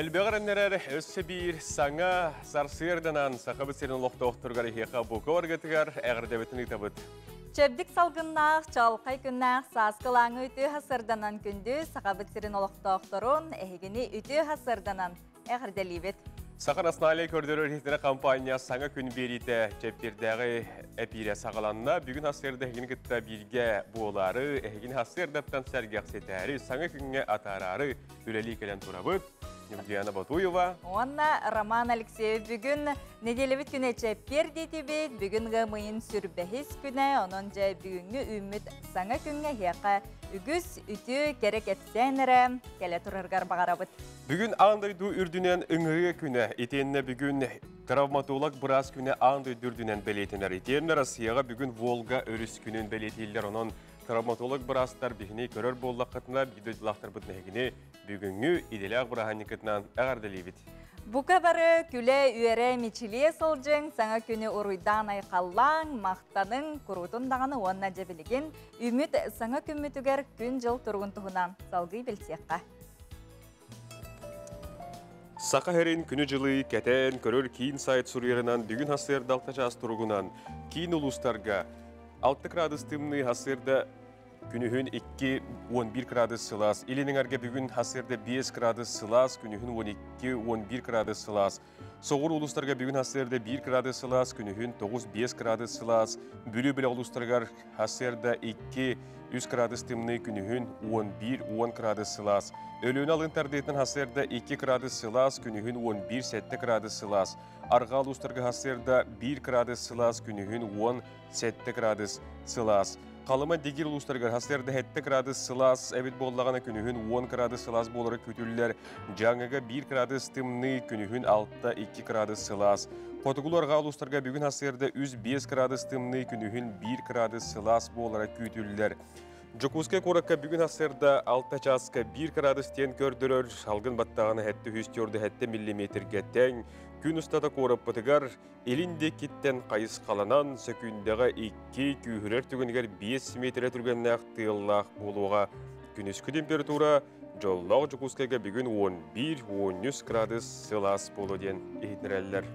Әлбеғарыннары өссі бір саңа сарсырданан сақабы сенің лоқты оқтырғар еқа бұқы орғытығар әғірдебетін ұйтабыд. Чөбдік салғыннақ, чалқай күннақ, сасқылаңы үті хасырданан күнді сақабы сенің лоқты оқтырын әйгені үті хасырданан әғірделейбет. Сақын асыналы көрдірір етіне компания саңа күн берейді жептердегі әпире сағаланына бүгін хасырды әйгені күтті бірге болары, әйгені хасырдаттан сәргеқсетәрі, саңа күнге атарары үлелі келен тұрабыд. Евгения Батуева. Онна Роман Алексеев бүгін неделебет күні чәппер детебет, бүгін ғымайын сүрбәхес күні, оның жа бүгінгі үміт саңа күнге хеқа үгіз үті керек әтсәнірі кәлі тұрырғар бағарабыд. Бүгін аңдайду үрдінен үңірі күні, етеніне бүгін травматолог біраз күні аңдай дүрдінен бәлетінер. Етеніне Россияға бүгін Волга өріс күнін бәлетейлер, оның травматолог бірастар бігіне көрір боллақытына бейдойлақтар бұдын әгіне бүгінгі иделяқ бұрағанекетінен әғарделейбет. Бұқа бары күлі үйері мечіле сылжың, саңа күні ұруйдан айқаллаң, мақтаның, күрутындағаны онына жабілеген, үміт саңа күмітігер күн жыл тұрғын тұғынан салғы білсеққа. Сақа әрін күні жылы кәтен көрір кейін сайт сұрерінен бүгін хасырдалта жас тұрғынан кейін ұлыстарға 6 градус тымны хасырда күнігін 2-11 градус сылас. Иленің әрге бүгін хасырда 5 градус сылас, күнігін 12-11 градус сылас. Соғыр ұлыстарға бүгін хасырда 1 градус сылас, күнігін 9-5 градус сылас. Бүлі-бүлі ұлыстарға хасырда 2-3 градус тымны, күнігін 11-10 градус сылас. Өліні алын тәрдетін хасырда 2 градус сылас, күнігін 11-7 градус сылас. Арға ұлыстарға хасырда 1 градус сылас, күнігін 10-7 градус сылас. Қалыма дегер ұлыстарға хасырда 7 градус сылас, әбет болағана күнігін 10 градус сылас болары көтілілер. Жаңыға 1 градус тымны, күнігін 6-2 градус сылас. Қотығыларға ұлыстарға бүгін хасырда 5 градус тымны, күнігін 1 градус сылас болары көтілілер. Жокускай қораққа бүгін асырда 6 жасқа 1 градус тен көрдірір, шалғын баттағаны әтті хүстерді 7 миллиметрге тәң. Күн ұстада қорап бұтығар, елінде кеттен қайыс қаланан, сөкіндегі 2 күйірер түгінігер 5 метрі түргенне ақтығылақ болуға. Күніскі температура жоллау Жокускайға бүгін 11-13 градус сылас болу ден ехетнерелілер.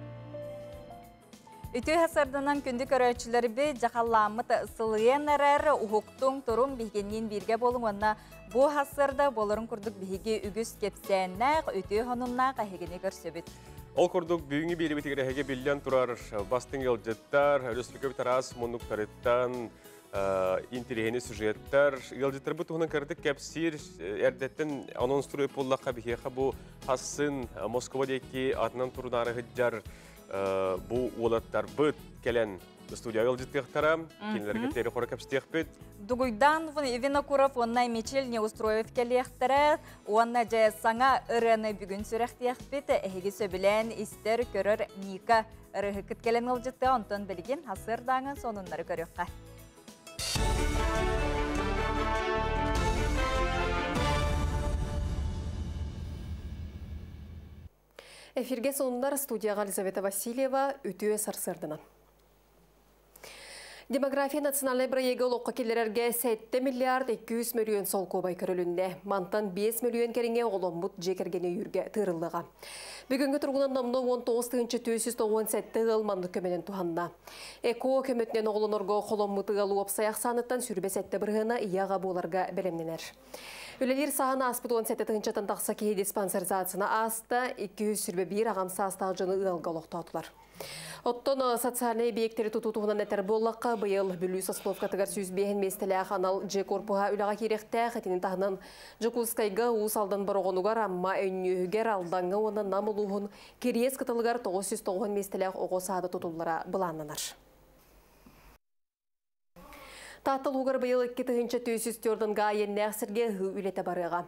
Үті хасырдынан күнді көрәтшілері бі жақалламыт сылыен әрәрі ұхуқтың тұрым бігеннен бірге болың онына бұ хасырда болырын күрдік бігі үгіз кепсәннәқ үті хонымнақ әхегіне көрсөбіт. Ол күрдік бүгінгі бері бітігер әхеге білден тұрар бастың елжеттар, өрістікі бітарас мұнықтарыттан, интерегені сюжеттар. Елжеттар бұт ұғынан кәрдік кәпсір әрдеттен анонстыру өполлаққа бігеға бұ хасын Москвадекі атынан тұрын ары ғыджар bu olatlar büt gelen stüdyoya yolculuktara, kendileri teri kora kapsitiyek büt. Дугуйдан Винокуров онна мечел не устроив келехтері, онна жа саңа ырыны бүгін сүрәқтияқ бет, әйгі сөбілен істер көрір Ника ырығы күткелен олжытты, онтон білген хасырдаңы сонындары көріққа. Эфирге сонундар студияға Елизавета Васильева үтіе сарсырдынан. Демография национальный проегі олыққа келерерге 7 миллиард 200 миллион сол көбай көрілінде. Мантан 5 миллион керіңе олымбұт жекергені үрге тырылыға. Бүгінгі тұрғынан намны 19-997 ғылманды көменен туғанна. Эко көметінен оғылынырға қолымбұты ғылу опсаяқ саныттан сүрбесетті бірғына ияға боларға білемненер. Өлелер сағына аспыт 17-тіңчі тақса кейі диспансеризацияна аста 201 ағамса астағы жыны ұлға олықтаутылар. Оттон социальный объекттері тұтуғынан әтір боллаққа бұйыл бүлі сословқа тігір сүзбейін местілі қанал же корпуға үліға керекті қәтінің тағынан Жокускайға ұс алдан барығынуғар амма өңнігер алданға оны намылуғын керес қытылығар 990 местілі оғы сады тұтулыра бұланынар. Татыл уғыр бұйыл 2-3-4 ғайын нәқсірге үлеті барыға.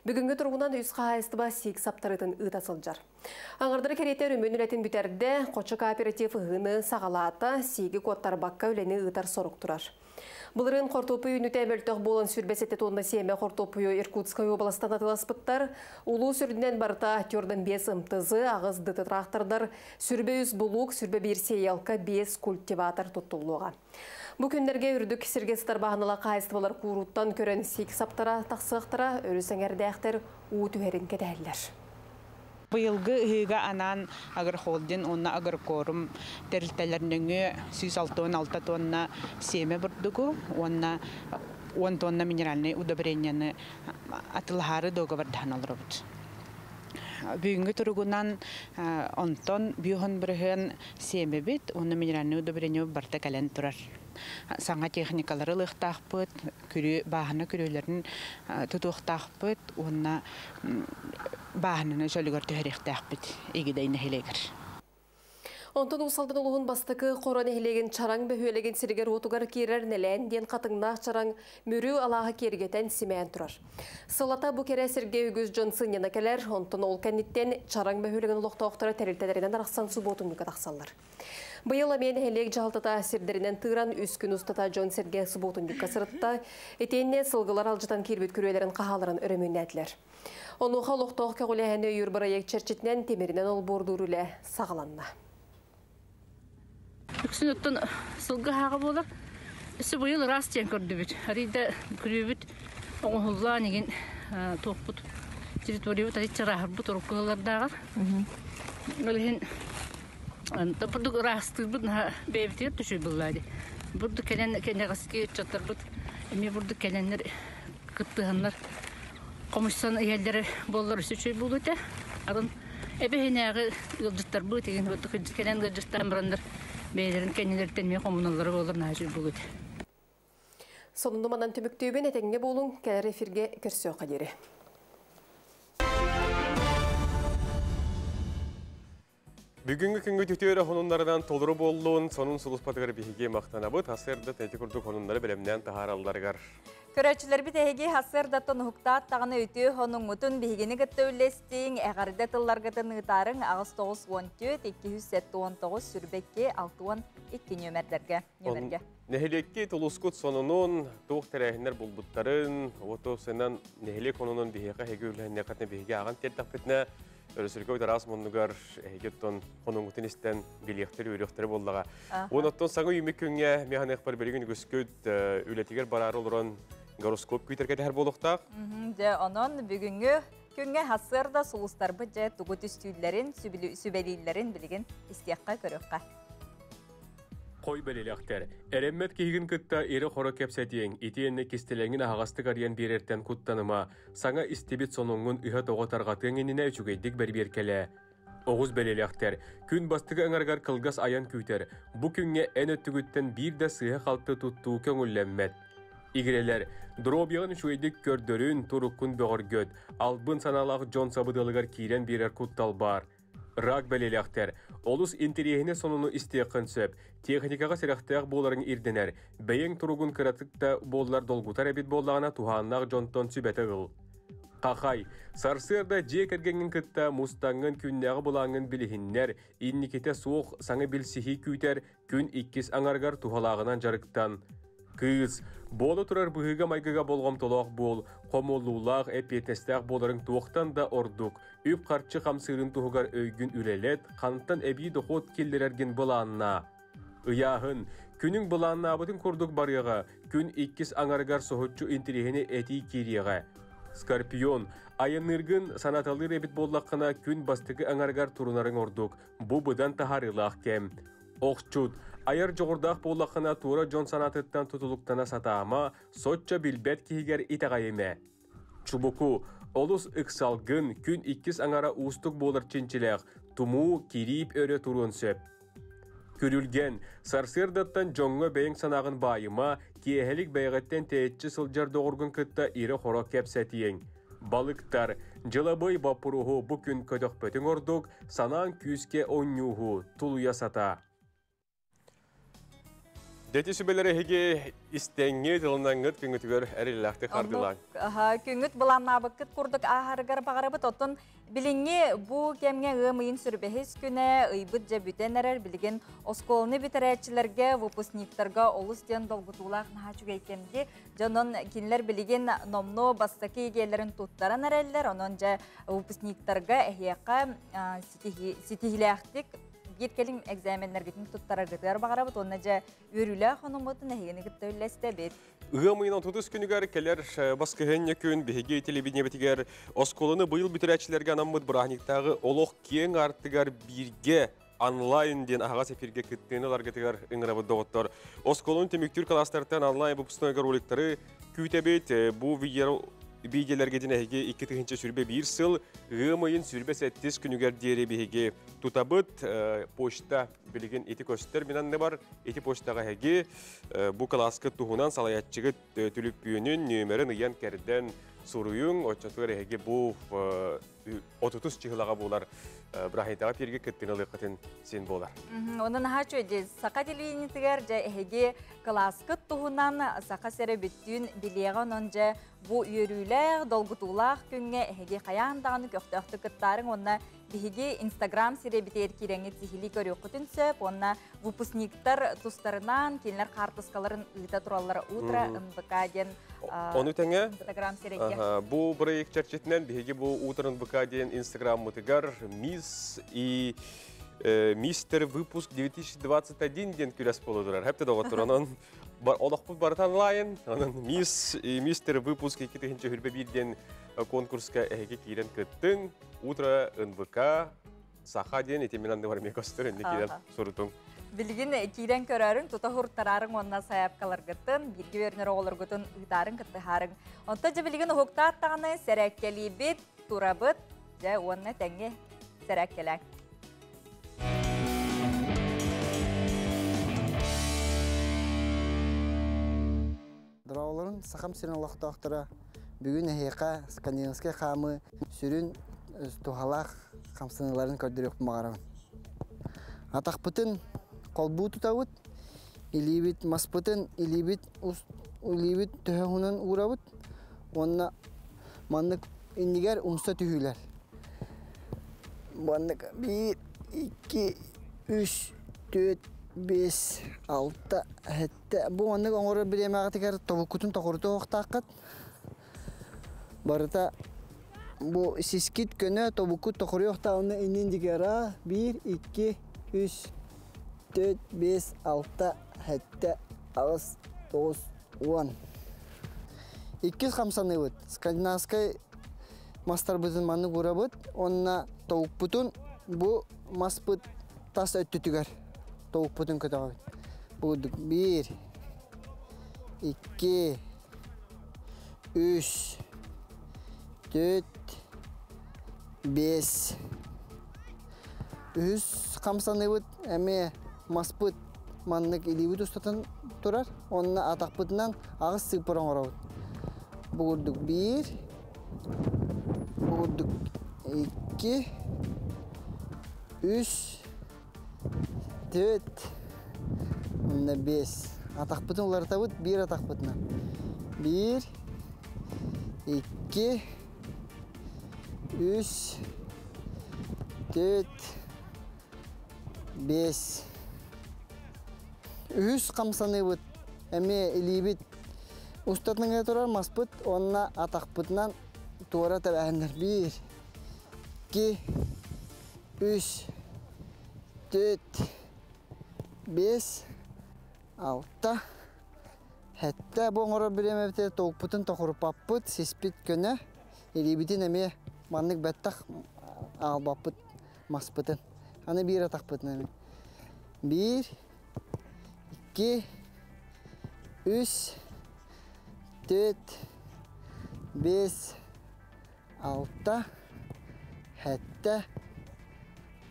Бүгінгі тұрғынан үз қағайыстыба сек саптарытын ұтасылжар. Аңырдыры керетер үмін үлетін бүтерді, қочы кооператив ғыны сағалата, сегі коттар баққа үлені ұтар сорық тұрар. Бұлырын қортопы үніті әмөлтіқ болын сүрбесетті тонна семе қортопы Иркутскай областан атыласпыттар, ұлу сүрдінен барыта түрдің 5 ымтызы, ағыз дыты трақтырдар, сүрбе үз бұлуқ, сүрбе бір сейалқа 5 культиватор тұттылуға. Бұ күндерге үрдік сіргестар бағынала қайыстывалар қуыруттан көрін сек саптара, тақсықтара, өрісің әрдәқтер ұу түхерін кедәлілер. Быйылгы ыһыга анан агар холдин онна агар корум терилтелернеңе 106 тонна семе бурдугу, онна 10 тонна минеральный удобренияны атылхары договордан алырбыт. Бүгүнгү тургунан онтон бүйөн бирген семе бит, онна минеральный удобрение барта кален турар. Саңа техникалары лыктакпыт, күрү баһына күрөлөрүн тутуктакпыт, онна баһынын жөлүгөр төһөрөктакпыт, игидейне хелегер. Онтон усалдан улуғын бастықы қоран эхлеген чараң бөхөлеген сиргер отугар керер нелен ден қатыңна чараң мүрі алағы кергетен симеян тұрар. Сылата бұ кере сирге үгіз Джонсын яна келер, онтон ол кәнниттен чараң бөхөлеген ұлықтауқтары тәрілтелерінен арақсан субботын мүкі тақсалар. Бұйыл амен әлек жалтата сирдерінен тыран үскін ұстата Джон Серге субботын мүкі сырытта, етенне сылғылар алжытан кербет күрелерін қағаларын өрімін әділер. Онуға ұлықтауқ кәғыләхәні үйір барайек черчетінен темерінен ол бордурулі сағаланна. Үксін өттін сылғы хаға болар. Үсі бұйыл рас тен көрді бүт. Арыйда күребіт оңғылла неген тоқпыт. Территория бұт арыйда рахыр бұт ұрыққылардағар. Өлген бұрдық растыр бұт бәйбітер түші бұллады. Бұрдық кәнеғаске өтчаттар бұт. Әме бұрдық кәленлер қыттығанлар. Қомышсан әйелдері болар үсі чөй бұл өте. Арын әбәйінәғі ұлжыттар бұт. Кәлен ғылжыттар мұрандар. Бейлерін кәнелерден мен коммуналары болыр нәжір бұл өте. Сонында манан түміктеубен әтеңге болың кәлер эфирге көрсеу қадері. Бүгінгі күнгі түтері хонунларынан толыры болуын, сонун сұлыспатығыр бейге мақтанабыт, асырды тәйті күрді хонунлары білімнен тахаралдарығар. Көрәчілер бит әйге хасырдаттан ұхықтат тағыны өті хонун ұтын бейгені күтті өлестің әғарды тылларғытын ұтарын ағыз 9-14-219 сүрбекке 6-12 нөмердерге. Нехелекке тұлысқыт сонунун туық тәрәхінер бұлбұттарын, оты сенен нехелек онунun бейге әйге өлігіне қатны бейге аған тердақ бітіне Өрісілгі ойдар аз мұндығар әйгеттон қонун ұтын істен билектері, өректері болдыға. Оныттон саңы үймек күнге механек бар білген көскөт өлетігер барары олырын гороскоп көйтерге дәр болуқтақ. Онын бүгінгі күнге хасырда сұлыстар бұд жә тұғыт үстүйлерін, сүбелейлерін білген істеққа көріққа. Қой бәлелектер. Әреммет кейгін күтті ері қоры кәпсәтең, етенне кестелеңін ағасты қариян берерттен күттаныма, саңа істебет сонуңын үйі тоғытарғатың еніне үчігейдік бәрберкелі. Оғыз бәлелектер. Күн бастығы аңарғар қылғас аян күйтер. Бұ күнге ән өттігіттен бір де сыйы қалты тұттуы көңілленмет. Игрелер, дробияғын шуедік көрдірін тұрыққын бөғіргөт, албын саналағы жон сабыдылығар кейрен берер күттал бар. Рак бәлелектер. Олус интерьехіне сонуны истеқін сөп. Техникаға сірақтаяқ боларын ирденер. Бәйен тұрғын кіратықта болар долгутар әбет болағына туғаннақ жонтон сүбәті ғыл. Қақай, сарсырда жек әргенген күтті мұстаңын күннәғы бұлаңын білігіннер, инникете суық саңы білсихи күйтер, күн иккес аңарғар туғалағынан жарықтан. Кыз, болы тұрар бұғыға майгыға болғам толақ бол, қомолулақ әпетестәқ боларын туықтан да ордық. Үп қарчы қамсырын туғығар өйгін үрелет, қанттан әбей дұқот келдерерген бұланна. Ұяғын, күнің бұланна абытын көрдік барыға, күн иккес аңарғар соғытчу интерегіне әтей кереға. Скорпион, айыныргын санаталыр әбет боллаққына күн бастығы аңарғар тұрынарын ордық. Бұ бұдан тахарылақ кәм. Оқчуд, айыр жоғырдақ болақына тура жон санатыттан тұтылықтана сатаама, сотча білбәт кейгер итағайыме. Чубуку, олус ұқсалғын күн иккіз аңара ұстық болыр ченчілек, туму керейіп өрі тұрын сөп. Күрілген, сарсырдаттан жоңғы бәйін санағын байыма, кейхелік бәйгеттен тәйтчі сылжар доғырғын күтті ирі қора кәпсәтиен. Балықтар, жылабой бапыруғу бұ күн көдіқ бөтін ордық, санан күйіске оңнюғу, тұлуя сата. Дети сүбелері хеге істеңге тылынаңғыт күнгітігер әреліақты қардылан. Күнгіт бұланна бұқыт күрдік ағарығар бағарабыт отын біліңе бұ кемге ғымайын сүрбехес күні ұйбыт жа бүтен әрер білген осколыны бітірәтчілерге, выпускниктарға олыс ден долғытулақ наға жүгейкенде жанын кенілер білген номно бастақы егелерін тұттаран әрелер, онын жа выпускниктарға әйеқа сетихіліяқтық Гиткелин экзаменнергитин туттара гытар багарабыт, онна же өрүлө хонумутун эхигини гыттөллесте бит. Ыгамыйнан тутус күнүгөр келер баскыгенне күн биһиги телевидение битигер осколаны быйыл бүтүрәчләргә анаммыт брахниктагы олох киң артыгар бирге онлайн ден ағас эфирге кіттені гетигер ыңырабы доғыттар. Осколын теміктүр кластартан онлайн выпускнойга роликтары күйтебет бу видеолерге денеге 2-тігінші сүрбе 1 сыл ғымайын сүрбе 7 күнігер дері бейге тутабыт почта білген еті көстер менен бар. Еті почтаға әге бу класскы туғынан салаятчығы түліп бүйінін нөмерін ұян кәрден соруюң, отчатығыр әге бу 30 чығылаға болар брахитаға перге кіттен ылыққатын сен болар. Онын хачу де сақа телевидениетігер же әге класскы туғынан сақа сәрі бүттін білеғін он же бу үйерүлер долгутулах күнгө эге каяндаганы көктөктү кыттарын онна биһиги Instagram сиребитер киреңи тихили көрөкүтүн сөп онна выпускниктар тустарынан кинлер картаскаларын ыта тураллар утра НБК ден Оны теңе Instagram сиреге бу проект чарчетинен биһиги бу утра НБК ден Instagram мутыгар мисс и мистер выпуск 2021 ден күрәс болудурар. Хәпте доготур анан Олақпыз барытан лайын, мисс и мистер выпуск 2-тігінші хүрбе бірден конкурска әйге кейрен күттің. Утра НБК, Саха ден, етеменанды бар мекостыр, әнде кейрен сұрытың. Білген кейрен көрәрің, тұта хұрттарарың онна саяпкалар күттін, бірге өрінер оғылар күттін ұйтарын күтті харың. Онта же білген ұқта аттағаны сәрәккелі бет, турабыт, же онна тәңге сәрәккеләң. Дырауларын сақам сирен лақтақтыра бүгін әйеқа скандинавскай қамы сүрін тухалақ қамсыныларын көрдірек мағарауын. Атақпытын қолбу тұтауыт, илибит маспытын илибит түхіғынан ұғырауыт, онына маңнық индігер ұмса түхілер. Маңнық 1, 2, 3, 4, 5, 6, 7. Бу маңнық оңыры бір емеға текер тобукутun тоқырыты оқтаққыт. Барыта bu siskit көне тобукут тоқыры оқтағыны инен дегера 1, 2, 3, 4, 5, 6, 7, 8, 9, 10. 200 қамсаны өт. Скандинавскай мастар бұтын маңнық бұра бұт. Онына тоғық бұтын bu mas бұт тас өтті түгер. Тоғық бұтын көтіға бұт. Бұдық 1, 2, 3, 4, 5. Үз қамсаны бұт, әме mas бұт маңнық илі бұт ұстатын тұрар. Онына атақ бұтынан ағыз сыпырын ұра бұт. Бұдық 1, бұдық 2, 3, 4, 5. Атақ бұтын олар табыт, 1 атақ бұтына. 1, 2, 3, 4, 5. Үз қамсаны бұт, әме илибит ұстатынға тұрар мас бұт, онына атақ бұтынан туара таб әндір. 1, 2, 3, 4, 5, 6, 7. Бұл оңыры бірем әбітер тоғып бұтын тоқырып баппыт, сеспит көне, елебетін әме маңнық бәттақ ағыл баппыт мас бұтын. Аны 1 атақ бұтын әме. 1, 2, 3, 4, 5, 6, 7,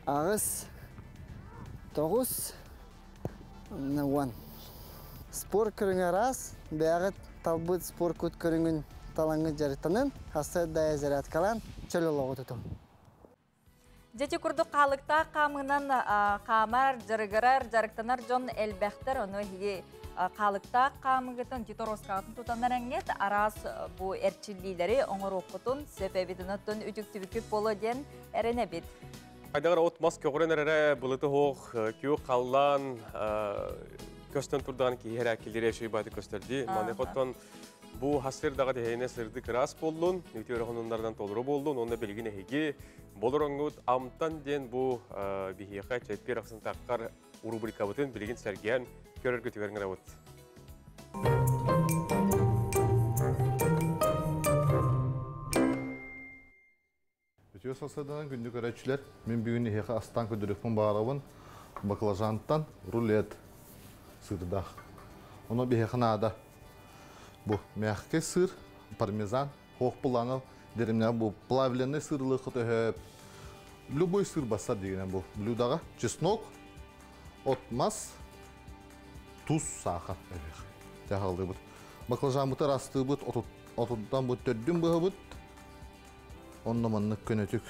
ағыз, 9, 10. Спор көріңі раз, бәғыт талбыт спор көт көріңін талаңы жарықтанын, хасы дая заряд калан, чөлі лоғы тұту. Жеті күрді қалықта қамынан қамар, жарығырар, жарықтанар жон әлбәқтір, оны хеге қалықта қамығытын титороскағытын тұтанар әңгет, арас бұ әрчілдейлері оңыр оқытын, сөпәбетінаттың үтікті бүкіп болу ден әріне бет. Айдағыр от мас көғырын әрі бұлыты хоқ, кеу қаллан, көстен тұрдаған кейер әкелдері әшей байды көстерді. Маны қоттан Bu hasırdağı tehine sırdı kıras bollun, nütüyor onlardan toluru bollun, onda bilgine hegi bolorungut amtan den bu bihiyaka çetpir aksın takkar rubrikabıtın bilgin sergiyen görür götüverin ravut. Bütün sasıdan günlük öğretçiler, ben bir gün heka astan ködürükün bağırabın, baklajantan rulet sırda. Onu bir heka nada. Bu mehke sır, parmesan, hoq bulanı, derimler bu plavленный sırlığı hep. Любой сыр баса деген bu. Блюдаға чеснок, отмас, туз, сахар. Тағалды бұд. Баклажан бұты расты бұд, отудан бұд төрдін бұғы бұд. Онны маннық көнетік.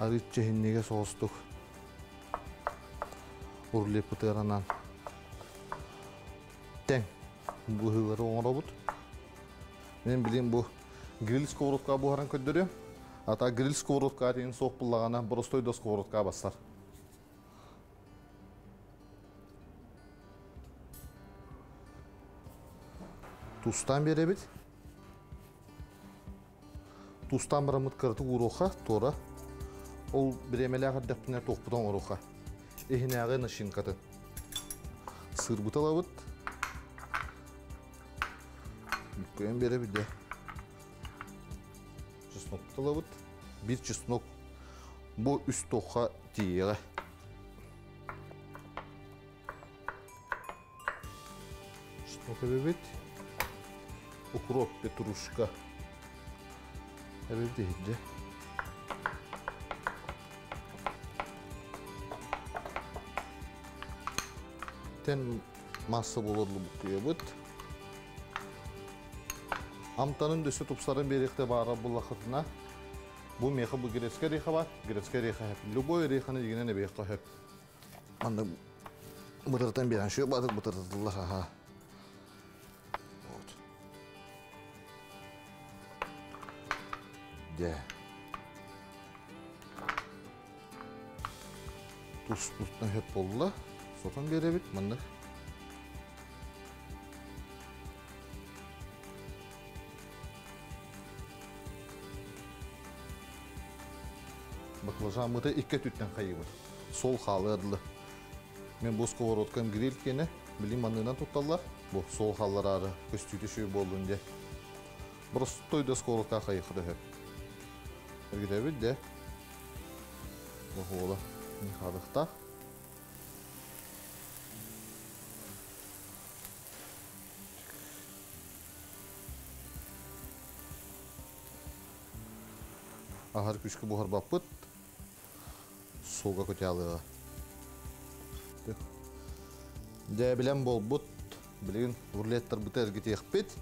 Арит чехіннеге соғыстық. Урлеп бұты аранан. Тәң. Бұғылары оңыра бұд. Мен білем бұл гриль сковородқа бұғаран көддірі. Ата гриль сковородка дейін соқ бұллағана бұрыстойда сковородка бастар. Тустан бере бет. Тустан бірамыт кірді ұруға, тора. Ол біремелі ағыр дәптінер тоқпыдан ұруға. Эхіне ағы нашинкаты. Сыр бұтала бұт. Бүккөйен бере бет де. Чеснок бұтала бұт. Bir чеснок bu üst toqa diye. Чеснок evet. Ukrop, petruşka. Evet deyince. Ten masa bolorlu bu evet. Amtanın döşü topsların birlikte bağıra bullakıtına. Bu meyha bu gretska reyha var. Gretska reyha hep. Любой reyhanı yine ne beyha hep. Anda bıtırtan bir an şu batık bıtırtırlar ha. De. Tuz tuttan hep oldu. Sotan bir bit mandık. Baklajan mıda iki tütten kayıbı. Sol halırlı. Men bu skовородкам grill kene bilim manlığından tuttallar. Bu sol hallar arı köstüydü şu bolunca. Burası toyda skовородка kayıkıdı hep. Bir gidebilir de. Bu ola yıkadıkta. Ahar küçük buhar bapıt. Soğuğa kötüyalığı. De bilen bol but. Bilin ruletler butu ergiti ekpet.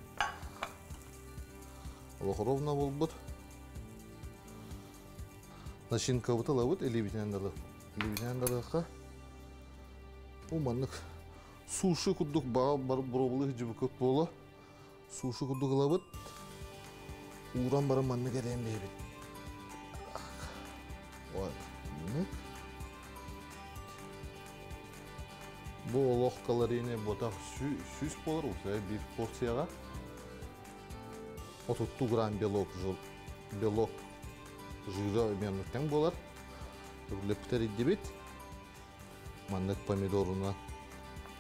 Охровна bol but. Начинка butu lavut elibiten dalı. Elibiten dalıqa. Bu manlık. Suşu kudduk bağa borobulu jibu köp bolu. Suşu kudduk lavut. Uğran barı manlık edeyim beybi. Bu lohkalar yine botak süs olur. Bir porsiyaga 30 gram belok jira ömürlükten bolar. Lepter idibit. Mandık pomidoruna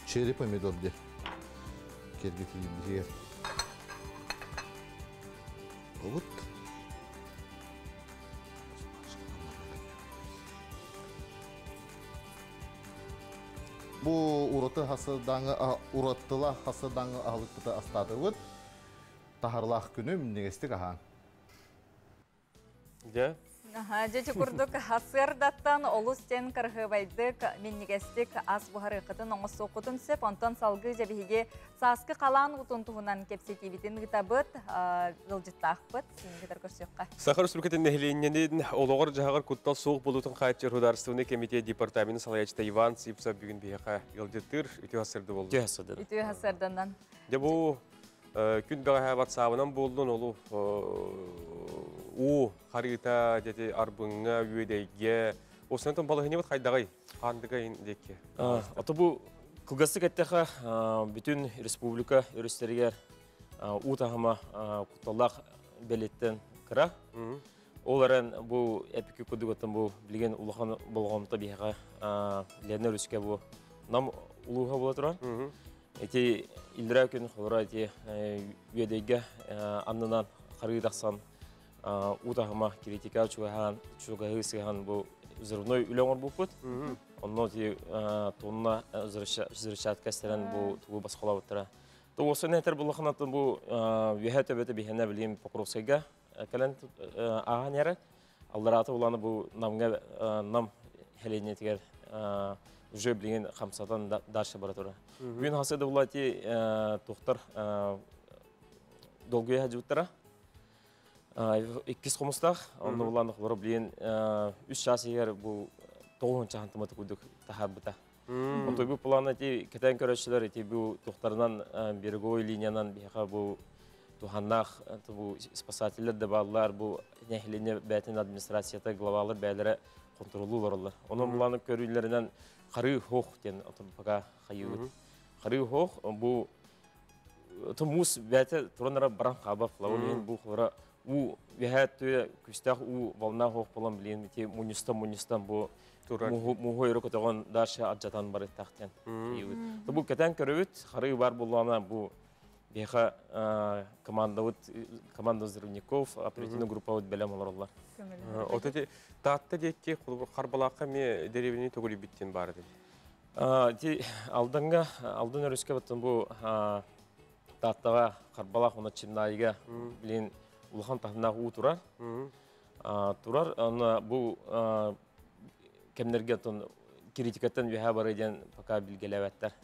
çeri pomidor de. Kergeti diye. Evet. Bu uratı hasadanı urattıla hasadanı alıp da astadı. Taharlaq günü minnegestik ahan. Ya. Жечи курдук хасырдаттан олустен кыргыбайдык миннигестик ас бухары кытын оңос окутун сөп онтон салгы жабиге саскы калан утун туһунан кепсетибитин гытабыт жылжыттаакпыт сингидер көрсөкка. Сахар Республикатын нехленнен ологор жагар куттал соук болутун кайчыр Государственный комитет департаменты салаячта Иван Сипса бүгүн бияка жылжыттыр үтү хасырды болду. Үтү хасырдандан. Я бу күн бага WhatsApp-ынан болдун олу у харита дети арбыңга үйдеге осынтон балыгыны бат кайдагай кандыга индеке. Ата бу Кылгасы кеттеха бүтін республика өрістерігер ұтағыма құтталақ белеттен кіра. Оларын бұл әпікі көдігіттен бұл білген ұлыған болғанымта бейға ләнер өріске бұл нам ұлыға бола тұрар. Эти илдира күн холора эти үйедеге аннынан қарғидақсан ұтағыма критика чуғағысыған бұл взрывной үлеңір бұл көт. Онно ти тонна взрывчатка кәстерен бұл туғы басқала өттіра. Осы нәтер бұл қанатын бұл үйәті бөті бейхіне білейм Покровскайға кәлін аған әрі. Алдараты оланы бұл нам хәленетігер уже білген қамсатан даршы бара тұра. Бүгін хасыды бұл әте тоқтар долгөй әді өттіра. 2 қомыстақ, онды оланы құлары білген 3 жас егер бұл 9 чағантыматы көдік тахар бұта. Онтой бұл планы кәтен көрәшілер бұл тоқтарынан берегой линиянан бейқа бұл туханнақ спасателер де балылар, бұл нәхілене бәтін администрацията главалар бәлері контролу оларлар. Оның бұланы көрілерінен қары хоқ ден отырпаға қайығыд. Қары хоқ бұл мұз бәті тұранара баран қабап бұл құлара у вехәттү күстәх у волна хоқ болан білген мунистан бұл мұғы өрі көтіған даршы аджатан бары тақтен. Бұл кәтен көріуіт, қары бар болана бұл бейқа команда взрывников, оперативный группа өт бәлем олар. Отети татты декке қарбалаққа ме деревені төгілі біттен бары деді? Алдын өріске бұттын бұл таттаға қарбалақ оны чимнайыға білген улахан тахынағы у турар. Турар, бұл кемнерге критикаттан веха бары ден пока білгеләвәттер.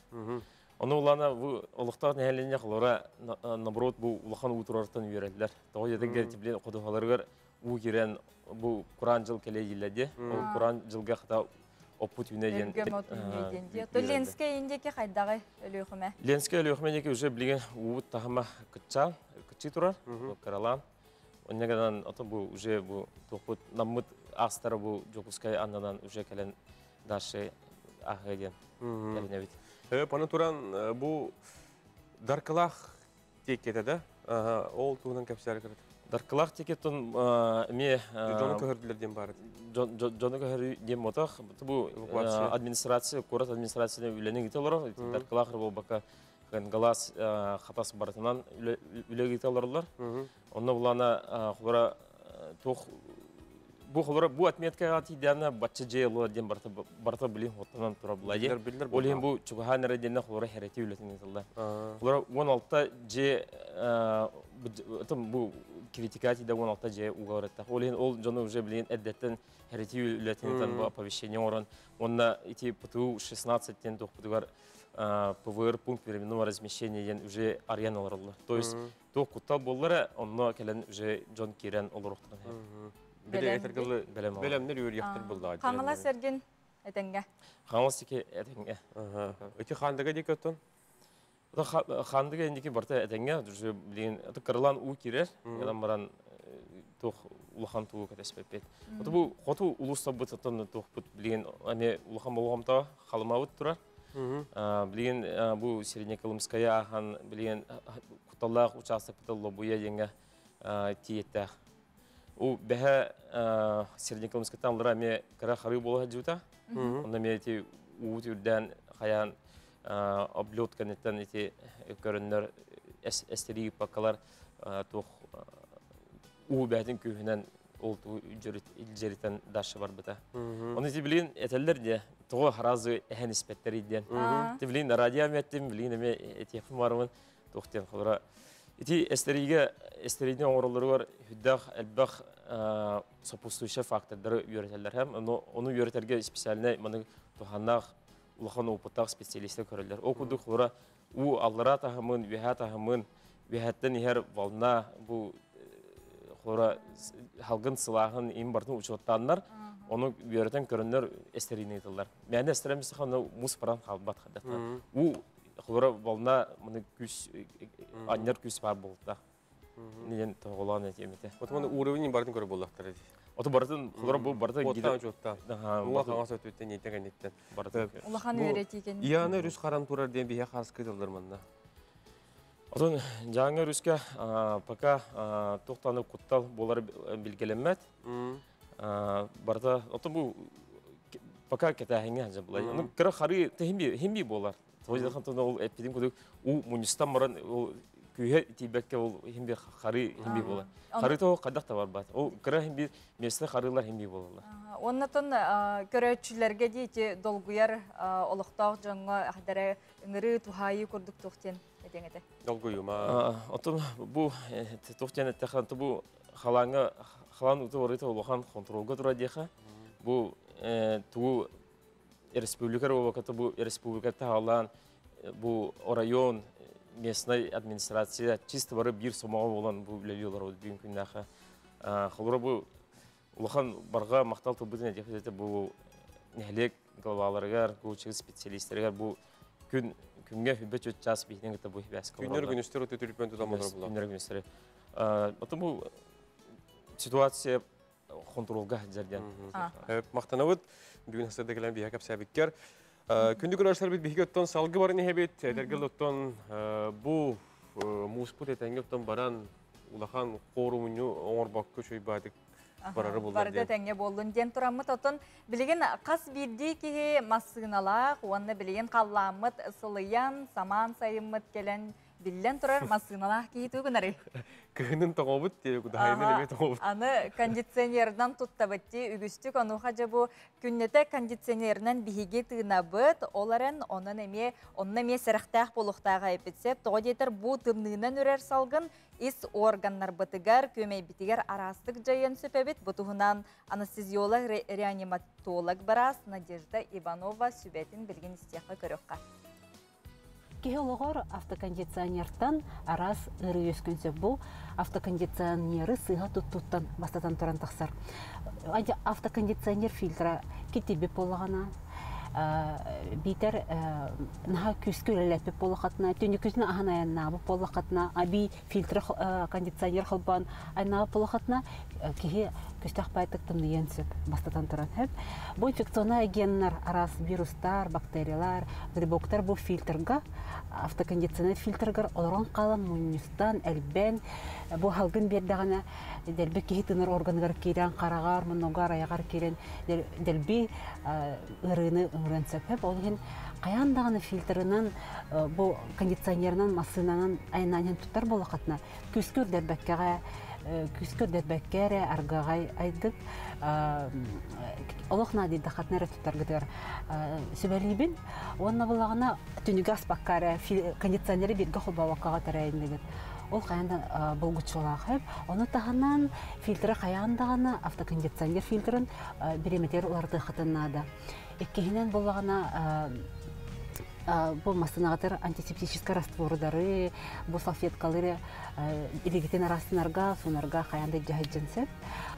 Оны улана олықтақ нәхәлене қылыра, наоборот, бұл улахан у турартын үйерелдер. Тоғы едіңгер типлен қодығаларғар у керен бұл Құран жыл келе еледі. Құран жылға қыта оппут үйнеден. Ленске ендеке қайдағы өліғіме? Ленске өліғіме неке уже білген уыт тағыма күтчі тұрар, қаралан. Оннегенен бұл уже бұл тоқпыт намыт астары бұл Жокускай аннан уже кәлен дашы ағайден кәліне бет. Паны туран бұл дарқылақ тек кетеді, ол туғынан кәпсәрі кірді. Дарқылақ тек еттін ме... Жоны көхірділерден бары? Жоны көхірден мотақ. Бұл администрация, көрат администрацияны үйленің ете олар. Дарқылақ бұл бақа галас қатасы барытынан үлегі ете оларлар. Онны бұлана құлара тоқ... Бұл отметкаға тейдені батчы жей олар ден барта білін оттанан тұра бұлайды. Ол ең бұл чүгіған әрәдені құлара хәрәте үлетін етілді. Құлара 16 жей, бұл критикатида 16 жей ұға өретті. Ол ең ол жоны уже білген әддеттен хәрәте үлетін етілді бұл оповещение орын. Онна ити ПТУ 16-тен тоқпытығар ПВР пункт временного размещения ден уже ариян оларылы. То есть тоқ құттал болылары, онна кәлін уже жон керен олар оқтырын. Бәлемнер үйір яқтыр болды. Қаңыла сәрген әтенге? Қаңыла сәке әтенге. Өте қандыға дейкі өттін? Қандыға ендеке барта әтенге. Қырылан ұу керер. Ядан баран улахан туы кәтеспеп бет. Бұл қоту ұлыста бұт әттін тоқ бұт білген улахан болғамтаға қалымауыт тұрар. Білген бұл Середнеколымская аған білген құталлақ участок бұтал лобуя денге тиетті. У бәһә Середнеколымскаттан лыра ме кара хары болға жүта. Онда ме эти уут үрден хаян облет кәнеттен эти көрінлер әстері пакалар тоқ у бәһәтін көйінен ол үлжерітен дашы бар бұта. Оны те білген әтәлдер де тоғы харазы әхен іспеттер еден. Те білген радиометтім, білген әме әтефім барымын тоқтен қылыра. Эти эстериден оңырлары бар, хүддақ, әлбақ сопустующий фактордары үйретелер һәм, оны үйретерге специальный мұны туханнақ, улахан опыттақ специалистер көрілер. О күдік олара, у аллара тағымын, веха тағымын, вехаттен егер волна, бұл олара халғын сылағын ең бартын ұчуаттанлар, оны үйретен көрінлер эстериден етілер. Мәні эстеремесі қаны мұз паран қалбат қадақта. Құлыра болна мұны күс, аннер күс бар болда. Неден тоғылан әтеметі. Отыманы уровень бардың көрі болдақтар еді? Ото бартын хулар бу бартын Оттан жоттан. Аха, Ула қаңас өтөттен еттен еттен. бартын. Улахан үйрет екен. Ияны рүс қаран турар ден бия қарсы кыдылдар манна. Отон жаңы рүскә пока тоқтанып куттал болар билгеленмәт. Барда ото бу пока кетәһеңә җа булай. Аны кыр хары химби болар. Тойда хантон ул эпидем күдүк у мунистан баран ул күйе тибекке ул химби хары химби болар. Хары то кадак та бар бат. Ул кыр химби месте харылар химби болалар. Оннатын көрөтчүлөргө дейти долгуяр олуктоок жоңго ахдары ыңыры тухайы курдук туктен этеңете. Долгуюма. Отон бу тоқтен таханты бу халан уты орыта улахан контролга тура диха. Бу туу республикар вакыты бу республиката халан бу район местной администрация чисто бары бир сомага болгон бу билелер бүгүн күннәхә. Хылыр бу улахан барга мактал тубытын дефиците бу нәһлек главаларга, коучинг специалистларга бу күнгө хүбөт час битен гыта бу хәбәс кылган. Күннөр күнүстөр өтө түрпөн тутамалар була. Күннөр күнүстөр. Ото бу ситуация контролга жерден. Мактанабыт бүгүн хасырда келен бия кап сабиткер. Күндү көрөшлөр бит биге оттон салгы барын хебет, дергел оттон бу муспут этенге оттон баран улахан корумуню оңорбак көчөй бадык барары булды. Барда теңге болдун ден турамыт отон билеген кас бирди ки массыналак, уанна билеген калламыт ысылыян, саман сайымыт келен биллен турар массыналак ки түгүнөрү. Кыгынын тоңобут деп кудайны тоңобут. Аны кондиционердан туттабытти үгүстүк ануха жабу күннете кондиционеринен биһиге тыынабыт, оларын онун эме сырахтаах болуктаага эпитсеп, тоодетер бу тымнынан үрер салгын ис органнар бытыгар, көмей битигер арастык жайын сөпебит, бутуһунан анестезиолог, реаниматолог барас Надежда Иванова сүбетин билген истияққа көрөкка. Кехологор автокондиционерттан арас ыры өскөнсө бу автокондиционеры сыга туттан бастатан туран таксар. Автокондиционер фильтра кетиби болгана битер наха күскүлелеп болгатна төнүкүсүн аханаянна болгатна аби фильтр кондиционер халбан айна болгатна кихи күстак байтыктым диенсеп бастатан туран хеп бу инфекционный агенттер арас вирустар бактериялар грибоктар бу фильтрга автокондиционер фильтргар олорон калан мунистан элбен бу халгын бердагана делби кихи тыныр органдар кирен карагар моногар аягар кирен делби ырыны ырынсеп ол ген каяндаганы фильтрынан бу кондиционернан машинанан айнанын туттар болгатна күскүр дербеккеге күскүр дербеккере аргагай айдык олохна диде хатнары туттар гыдыр сөбелибин онна булагына түнүгас баккаре кондиционери бирге холбабаккага тарайын ол каянда болгучулак хеп оны таханан фильтр каяндаганы автокондиционер фильтрын биреметер уларды хатынада эккехинен булагына бу машинагатыр антисептический раствордары, бу салфеткалары илигитен арасынарга, сунарга каянда жаһаджынсып.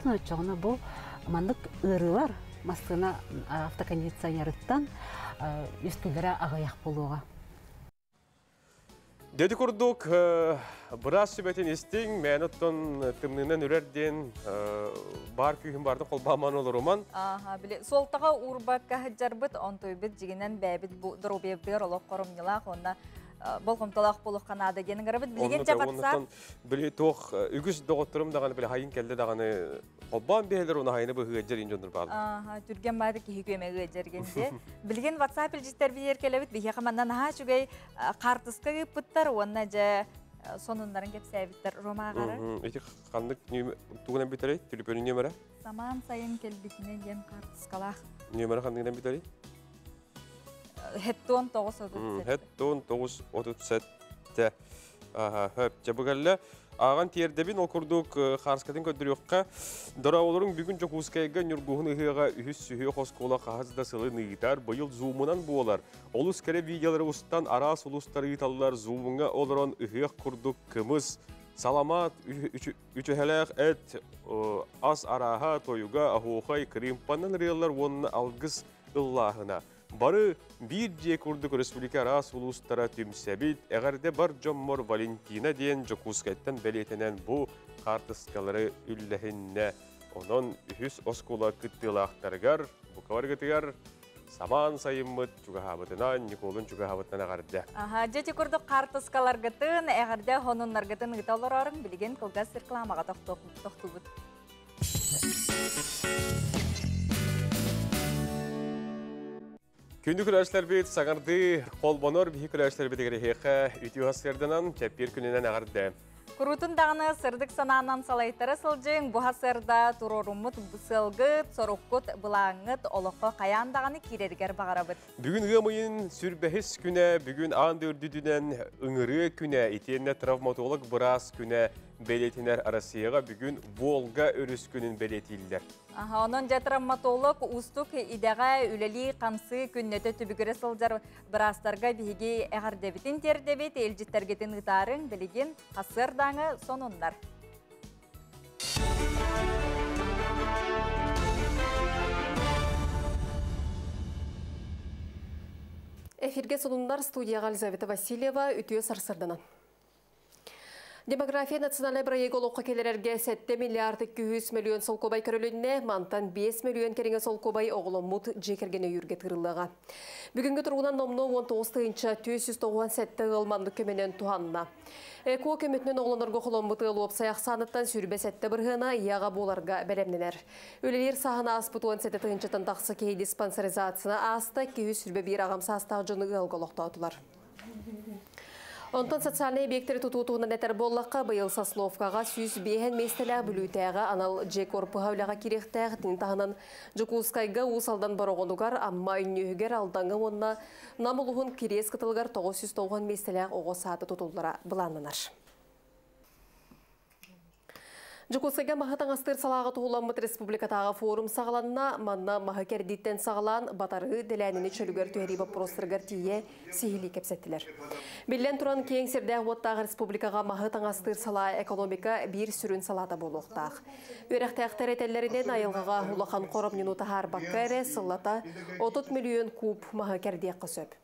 Аны чогуна бу мандык ырылар машина автокондиционерттан үстүлөрө агаяк болууга. Деди курдук бираз сүбетин истиң, мен оттон тымнынан үрерден бар күйін барды қолбаман олыруман. Биле солтага урбакка хаджарбыт онтойбит жигинен бәбит бу дробебдер олоқ корумнилак онна болқомтолақ болуқ қанады генің арабыт билеген жапатса. Біле тоқ үгіз доғыттырым дағаны біле хайын келді дағаны қолбан бейелер оны хайыны бұл ғыджар инжондар бағы. Түрген бады ки көме ғыджар генде. Білген WhatsApp илжістер бейер келебіт бейе қаманнан аға жүгей қартысқа ғыппыттар, онна жа сонындарын кеп сәбіттер ромағары. Эти қандық туғынан бітірей, түліпөнің немері? Саман сайын келбітінен ген қартысқалақ. Немері қандығынан бітірей? Хеттон 937. Хеттон 937. Хөп, жабығалла. Аған тердебін окурдук қарскатын көдіріққа дара олырың бүгін жоқ ұскайға нүргуғын ұғыға үйіз сүйе қосқола қағазда сылы нығытар бұйыл зумынан болар. Ол ұскәрі видеолары ұстан арас ұлыстар ұйталылар зумыңа олырын ұғық күрдік кымыз. Саламат үчіхәләқ әт ас араға тойуға ахуқай кримпанын реалар онына алғыз ұллағына. Бары bir же күрдік республика арас ұлыстара түмсәбіт, әғәрде бар Жоммор Валентина дейін жүкускайттан бәлетінен бұ қартысқалары үлләхінне Onun ühüs oskula kıttılaqtargar, bukavargıtıgar, saman sayımmıt çugahabıtınan, Nikolun çugahabıtına ağardı. Aha, jeti kurdu kartıskalar gıtın, eğerde honunlar gıtın gıta olorarın bilgen kılgaz sirklamağa toktubut. Күнді күләшілер бет сағарды қолбонор бейі күләшілер бет егерехеқі үті ғасырдынан кәппер күнінен ағарды. Kurutun dağını sırdık sanağından salaytara sılcın, bu hasırda turorumut sılgıt, sorukkut, bulağıngıt, oluqqa qayan dağını kirerger bağırabıt. Бүгін ғамайын сүрбәхіс күні, бүгін аңды үрдідінен ұңыры күні, етенне травматолог біраз күні белетінер арасыяға бүгін Волга өріс күнін белетілдер. Onun travmatolog устук идеға үлелі қамсы күннеті түбігірі сылжар бірастарға бігі әғардебетін тердебет елжіттергетін ұтарын білген қасыр даңы сонындар. Эфирге сонундар студияға Елизавета Васильева үтіе сарсырдынан. Демография национальный проект олыққа келерерге 7 миллиард 200 миллион сол кобай көрілінне, мантан 5 миллион кереңе сол кобай оғылым мұт жекергені үрге тұрылыға. Бүгінгі тұрғынан номно 19-ынча 297 ғылманды көменен туғанына. Эко көметінен оғылынырғы қолым мұты ұлып саяқ саныттан сүрбесетті бірғынаияға боларға бәлемненер. Өлелер сағына аспыт 17-ынчытын тақсы кей диспансеризацияна аста 200 сүрбе бір ағамса астағы жыны ғылғылықта отылар. Онтан социальный объекттері тұтуытуғынан әтір боллаққа бұйыл Сословкаға сүйіз бейхен местелі бүлітәға анал жек орпығаулаға керектәғы тыңтағынан Жукускайға ұсалдан бароғынуғар, амма үннігер алдаңы онына намылуғын керес қытылғар 990 местелі оғы саты тұтулыра бұланынар. Жукускайга махатан астыр салағы туғыламыт республикатағы форум сағаланына манна маха кәрдеттен сағалан батары діләніне чөлігер түйері бапростыргар тие сихили кепсеттілер. Білен тұран кейін сердәғ оттағы республикаға махатан астыр сала экономика бір сүрін салата болуқтақ. Өрәқтәқтер етелерінен айылғаға ұлақан қорым нинутағар баққары сыллата 30 миллион куб маха кәрдек қысөп.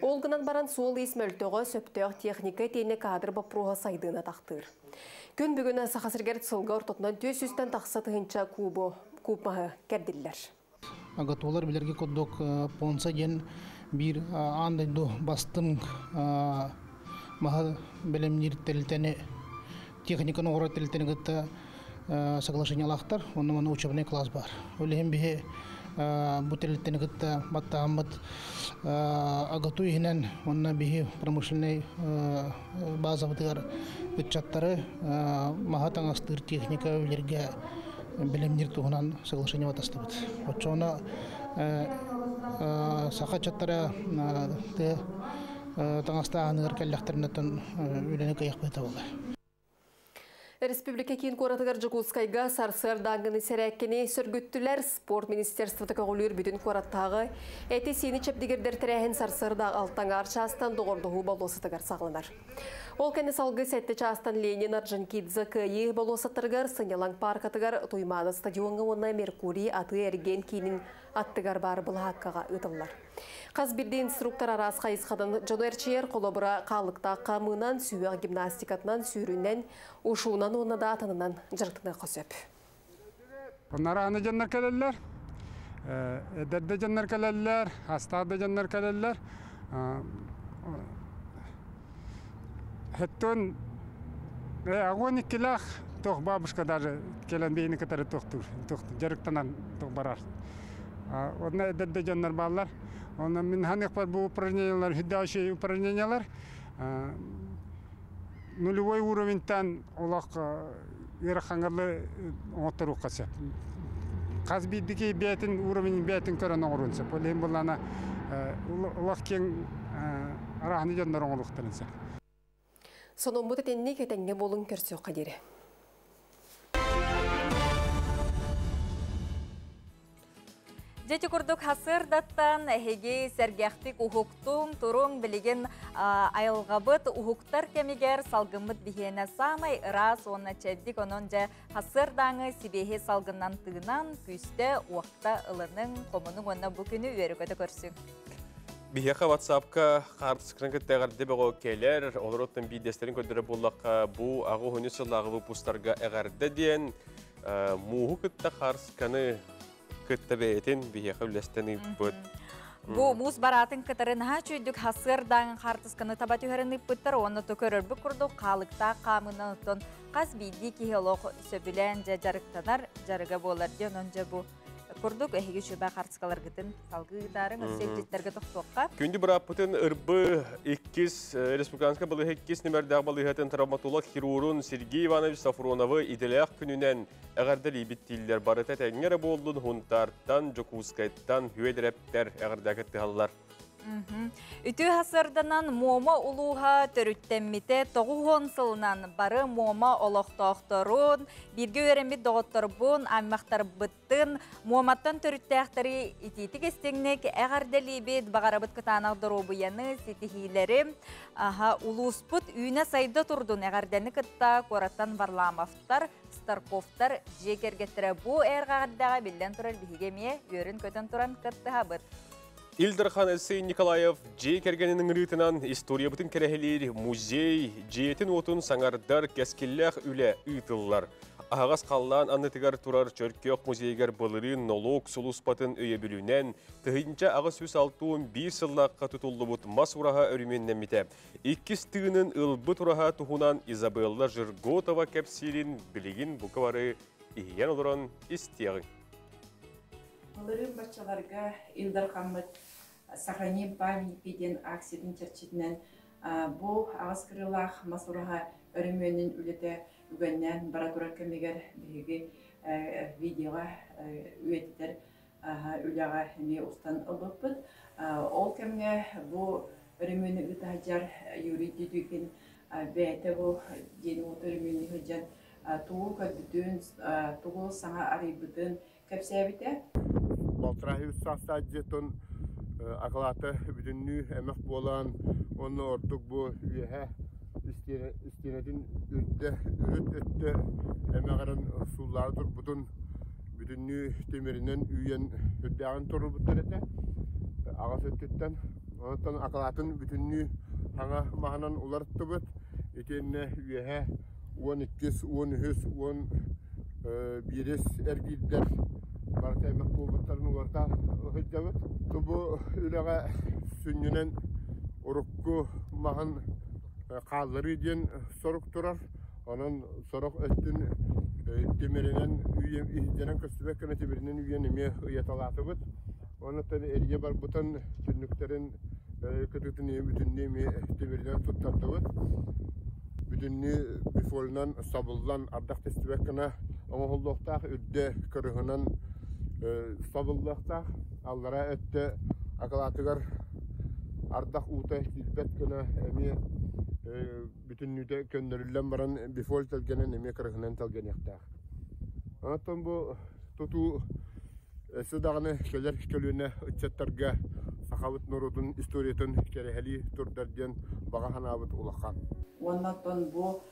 Олғынан баран сол есмөлтіғі сөптіғ техника тейіне кадр бапруға сайдığına тақтыр. Күн бүгін сақасыргер сылға ортотынан 200-тен тақсатығынша куб маға кәрділер. Агатолар білерге көддік понса ген бір андайду бастым маға білімнер тәлітәне техниканы оғырат тәлітәне ғытта соглашение алақтар, онымен учебный класс бар. Өлеген біге бұл тәлітәне ғытта баттағымыд агату егінен онына біге промышленный база бұтығар Бюджеттары махатан астыр техника өлерге білімдер туғынан соглашение батастыбыд. Отчоны сақа чаттары таңаста аңығыр кәлләқтерінетін өлені қайық бәйті болды. Республика кейін қоратығыр Жукускайға сарсыр даңғыны сәрәккені сөргіттілер спорт министерствоты көғылыр бүтін қораттағы әті сені чәпдегердер тірәхін сарсырдағы алттан аршастан доғырдығы балосытығар сағылынар. Ол кәні салғы сәтті частан Ленин Орджоникидзе күйі балосытығар сыңелаң паркатығар тұйманы стадионға онна Меркурий аты әрген кейінің аттығар бар бұл хаққаға ұтылар. Қаз бірді инструктор арас қайысқадан жонерчер қолабыра қалықта қамынан, сүйеғ гимнастикатынан, сүйрінен, ұшуынан оны да атынынан жыртына қосып. Onlara anı canlar kalırlar, ederde canlar kalırlar, hastada canlar kalırlar. Hattun agonik kilah toh babuşka даже kelen beyni kadar tohtur, jarıktanan toh barar. Ona ederde canlar bağlar. Ona min hanek var bu упражнениялар, hüddaşi упражнениялар. Нулевой уровеньтен олақ ираханғалы оңыттыру қасып. Қаз бейдіке бәйтін уровень бәйтін көрін оңырынсы. Олейін болана олақ кен арахны жандар оңырлықтырынсы. Соның бұты теніне кетенге болын көрсі қадері. Жеті күрдік хасыр даттан әхеге сәргәқтік ұхуқтың тұрың білеген айылғабыт ұхуқтар кәмегер салғымыт бігені самай ырас оны чәддік оның жа хасыр даңы сибеге салғынан тығынан күсті уақта ылының қомының оны бұл күні өрігіді көрсің. Бихеха WhatsApp-ка қартысқырын кіттәғарды бәғо келер, олар оттың бейдестерін көдірі болаққа бұ ағы хүні сылағы бұпустарға әғарды дейін. муһу кытта харсканы кытта бәйтен бияха үлестені бұд. Бу мус баратын кытарынаха чүйдік хасырдан хартысканы таба түйеріні бұттар, оны түкөрір бұ күрді қалықта қамына ұттын қас бейді кейлоқ сөбілен жа жарықтанар жарыға болар ден онжа бұ күрдік әйгі шөбә хартыскалар гытын салғыдарын өселдеттерге тұқтуққа. Күнді бір апытын ұрбы 2 республиканска бұлы 2 нөмірдәғ балығатын травматолог хирурун Сергей Иванович Сафроновы иделяқ күнінен әғірділ ебіттейлер барыта тәңгері болдың хунтарттан, жокускайттан, хүйедірәптер әғірдәгі тығалар. Үті хасырданан мома улуға төрүттеммите 9 сылынан бары мома олоқтоқторун, бірге өрембет доғыттырбун, аммақтар бұттын, моматтан төрүттәқтері итетік істеңнек әғарделебет бағарабыт кытанағдыру бұяны сетихилері улуспыт үйіне сайды тұрдын әғардені кытта қораттан барламафтар, старковтар жекергеттірі бұ әрғағардаға білден тұрар бігеме өрін көтін тұран кытты хабыт. Илдархан Әлсей Николаев жей кергенінің рытынан история бұтын керехелер, музей, жейтін отын саңардар кәскелләқ үлі үйтыллар. Ағас қаллан аннытығар тұрар чөркеқ музейгер бұлырын налог сұлуспатын өйе білінен, тұхынча ағас 161 сыллаққа тұтылды бұт мас ұраға өріменнен мете. 2 тығының ұлбы тұраға тұхунан Изабелла Жырготова кәпсерін білігін бұқывары иген олырын істеғын. Бұлырын бачаларға Илдар Хаммад сохраним память педен аксидин черчитнен бұл ағыз кырылақ масураға өріменін үлеті үгеннен баратура кемегер бігі видеоға үетітер үліға әме ұстан ұлыппыд. Ол кемге бұл өрімені ұтағар юриди дүйкен бәйті бұл дені ұты өрімені ғыджан тұғыл көдбүтін, тұғыл саңа арайбытын көпсәбіті. Балтырахи ұстақса жетін ақылаты бүтінні әмек болан, оны ордық бұл үйе істенетін үрт өтті әмеғарын сулары тұр бұтын бүтінні темерінен үйен үрдіғын тұры бұттыр әті. Ағас өттеттен, онықтан ақылатын бүтінні аңа мағынан оларытты бұт. Етеніне үйе 12, 13, 11 әргейдер барта әмек болбыттарын оларда ұхыджабыт. Тұбы үліға сүннінен ұрыққы маған қалдыры ден сорық тұрар. Onun sorak öttün demirinen üyeden köstübekene demirinen üyenime yatalatı bud. Onu tabi eriye bar butan tünlüklerin kötütünü bütünlüğü demirinen tuttardı bud. Bütünlüğü bifoldan sabıldan ardak köstübekene ama hollukta üdde kırığından sabıllıkta allara ötte akalatıgar ardak uta kilbetkene emi bütünlüğde gönderilden baran bifol telgenen emi kırığından telgen yaktağ. Anlatın bu tutu sıdağını keler kölüne ıçettarga Sahavat Nurud'un istoriyatın kereheli turdardiyen bağahan abit ulaqan. Ondan bu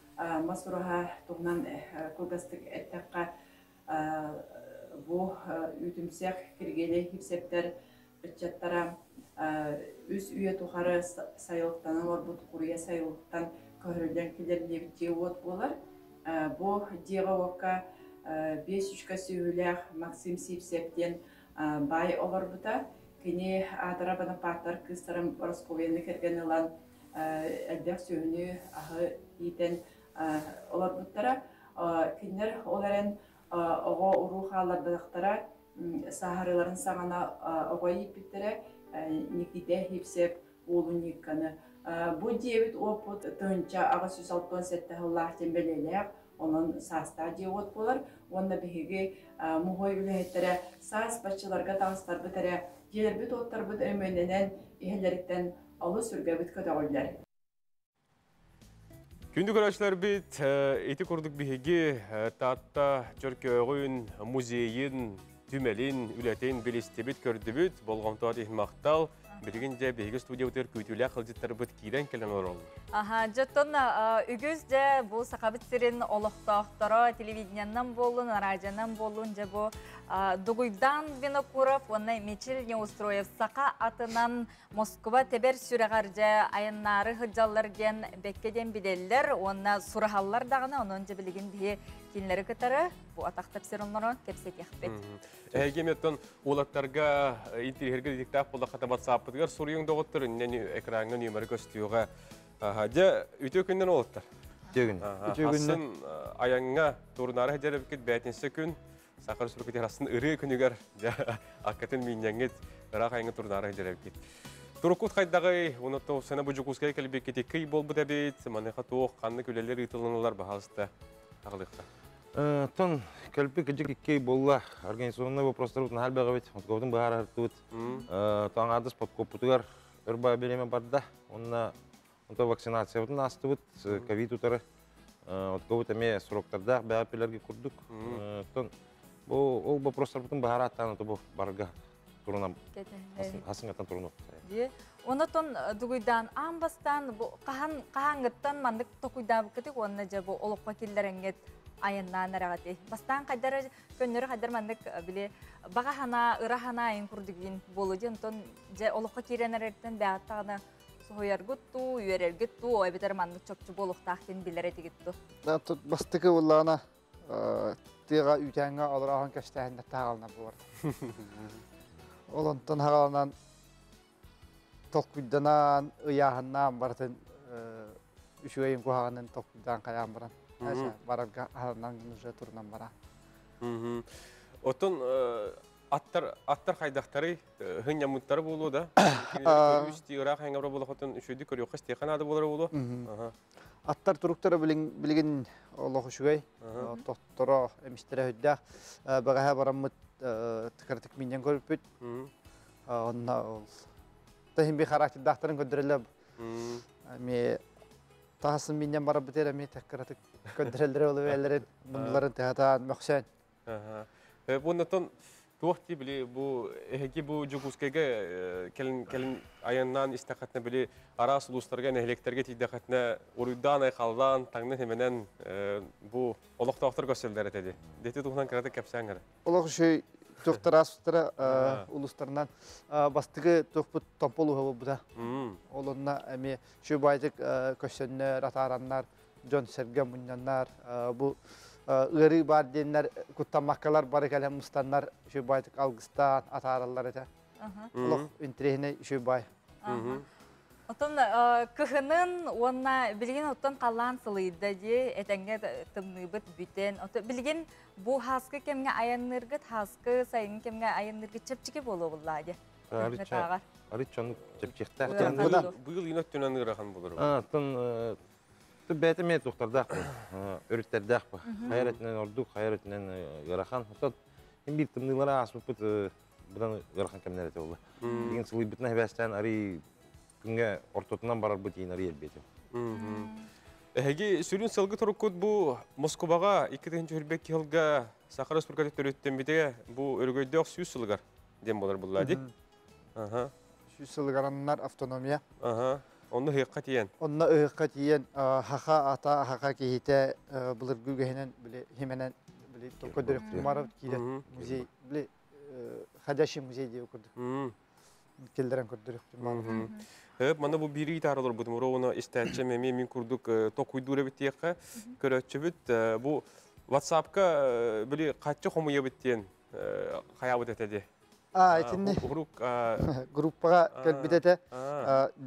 Masuraha tuğnan kulgastık ettakka bu ütümsek kirgeli hipsepter ıçettara üs üye tuharı sayılıktan var bu kuruya sayılıktan köhrülden kilerli cevot bolar. Bu cevavaka 5-3 sühülях Maksim Sipsepten bay olur buta. Kini adarabana partar kıstarım Roskovyenli kergen olan elbek sühünü ahı iten olur butara. Kinler olaren oğa uruhalar bıraktara saharıların sağına oğa yipittere nikide hipsep olun yıkanı. Bu diyevet oput tönca ağa süsalton sette hıllah tembelelek onun sasta diyevet bolar. Onda bihigi muhoy ülhettere sas başçılarga dağıstar bitere Yerbit ottar bud ömönenen ihelerikten alı sürgebit kötağıller. Күндік araçlar bit, eti kurduk bihigi, tatta Türkiye'nin muzeyin, tümelin, ületeyin bilistebit kördübüt, bolğantadi maqtal, Birginde bihigi studiya uter kütüle kılcıtlar bit kiren kelen orol. Aha, jatton ügüzce bu sakabit sirin oluqtaqtara televideniyandan bolun, radyodan bolun, bu Дугуйдан Винокуров, он мечил не устроив сака атынан Москва тебер сүрәгаржа айыннары хыджаллар ген беккеден биделлер, онна сурахаллар дағына, onun bilgin bihe кинлери кытары бу атактап серонлорон кепсетехпет. Эгеметтон улаттарга интерьерге диктап болда ката WhatsApp-тыгар сурuyуң доготтор иннен экранга нөмер көстүгө. Же үтө күндөн олаттар. Тегин. Асын аянга турнары жереп кет бәтинсе күн сахар сүркет асын ыры күнүгөр акатын миньяңет ырак аянга турнары жереп кет. Турукут хайдагы онотто сена бужукускай келбек кети кый болбу дебит манеха тоок канны күлелер ытылыналар бахалыста агылыкта. Тон келпек кежик кей болла организационный вопростар утун халбага бит. Отковдун баары артыбыт. Тоңадыс подкопутугар ырба береме барда. Онна вакцинация утун астыбыт, ковид утары. Отковут эме сроктарда бәпелерге курдук. Тон ол вопростар утун баары аттаны тобу барга турунам. Хасыңаттан туруну. Онотон дугуйдан амбастан кахаңыттан мандык токуйдабы кетик онна же бу олокка киллереңет айыннан арагати. Бастан кайдары көннөрү кайдар мандык биле багахана, ырахана айын курдугин болуди онтон же олокка киренерден бааттагына сояргутту, үйерергетту, ойбетер мандык чокчу болуктактын билер этигитту. Тут бастыкы уллана тыга үтәңгә алыраган кәштәһендә тагылна булар. Олонтон хагаланан токуйданан ыяһыннан бартын үшөйүн куһаганын токуйдан каян баран. Барарга харанан уже турнан бара. Отон аттар хайдактары хыньямыттары болуу да. Үсти ырак хаңгабра болу хотон үшөйдү көрү кыз теханада болор болу. Аттар туруктары билген Аллах үшөй. Тотторо эмистере хөддә. Багаһа бараммыт тикертик минен көрүпүт. Онна тахим би характер дактарын көндүрөлөп. Ме тасын минен барып битер эми тикертик көндүрөлдөрө болуп элерин мундуларын тахатан мөхсен. Бундан туохти били бу эги бу жугускеге келин аяннан истакатна били арас улустарга нехлектерге тидакатна уруйдан айкалдан таңны хеменен бу олоктоктор көсөлдөр этеди. Дети тухнан кыраты кепсаңар. Олог шөй токтарастыра улустарынан бастыгы токпут томполу буда. Олонна эми шөй байдык көсөннөр атараннар, жон серге муннаннар бу ыры бар деннер куттамаккалар бар экелем мустаннар шөй байдык алгыстан атараллар эте. Олог интерехине шөй бай. Отон кыхынын онна билген оттон калан сылыйда же этеңге тымныбыт бүтен. Билген бу хаскы кемге аянныргыт хаскы сайын кемге аянныргыт чепчике болу булла же. Аричон чепчиктер. Быйыл инок түнөн ырахан болор. Тон бәтеме тоқтардақ, өріттердақ ба. Хайретінен ордук, хайретінен ырахан. Отот бир тымнылара асып бут будан ырахан кемнер эте болду. Деген сылый бутна бәстен ари күнгө ортотунан барар бут ин ари элбети. Эги сүрүн сылгы турукут бу Москвага 2-нчы жылга Сахара Республикасы төрөттөн бите бу өргөйдөк сүз сылгар дем болор буллади. Сүз сылгараннар автономия. Онны хыйыкка тиен. Онны хыйыкка тиен хаха ата хаха кихите булыргы генен биле хеменен биле токодырык тумарып килет музей биле хадаши музей деп көрдүк. Келдерен көрдүк тумарып. Мана бу бири таралар бу муроуна истәче мен курдук токуйдура битекка көрөчүбүт бу WhatsApp-ка биле каччы хомуя биттен хаябыт этеди. Этинне группага келбитете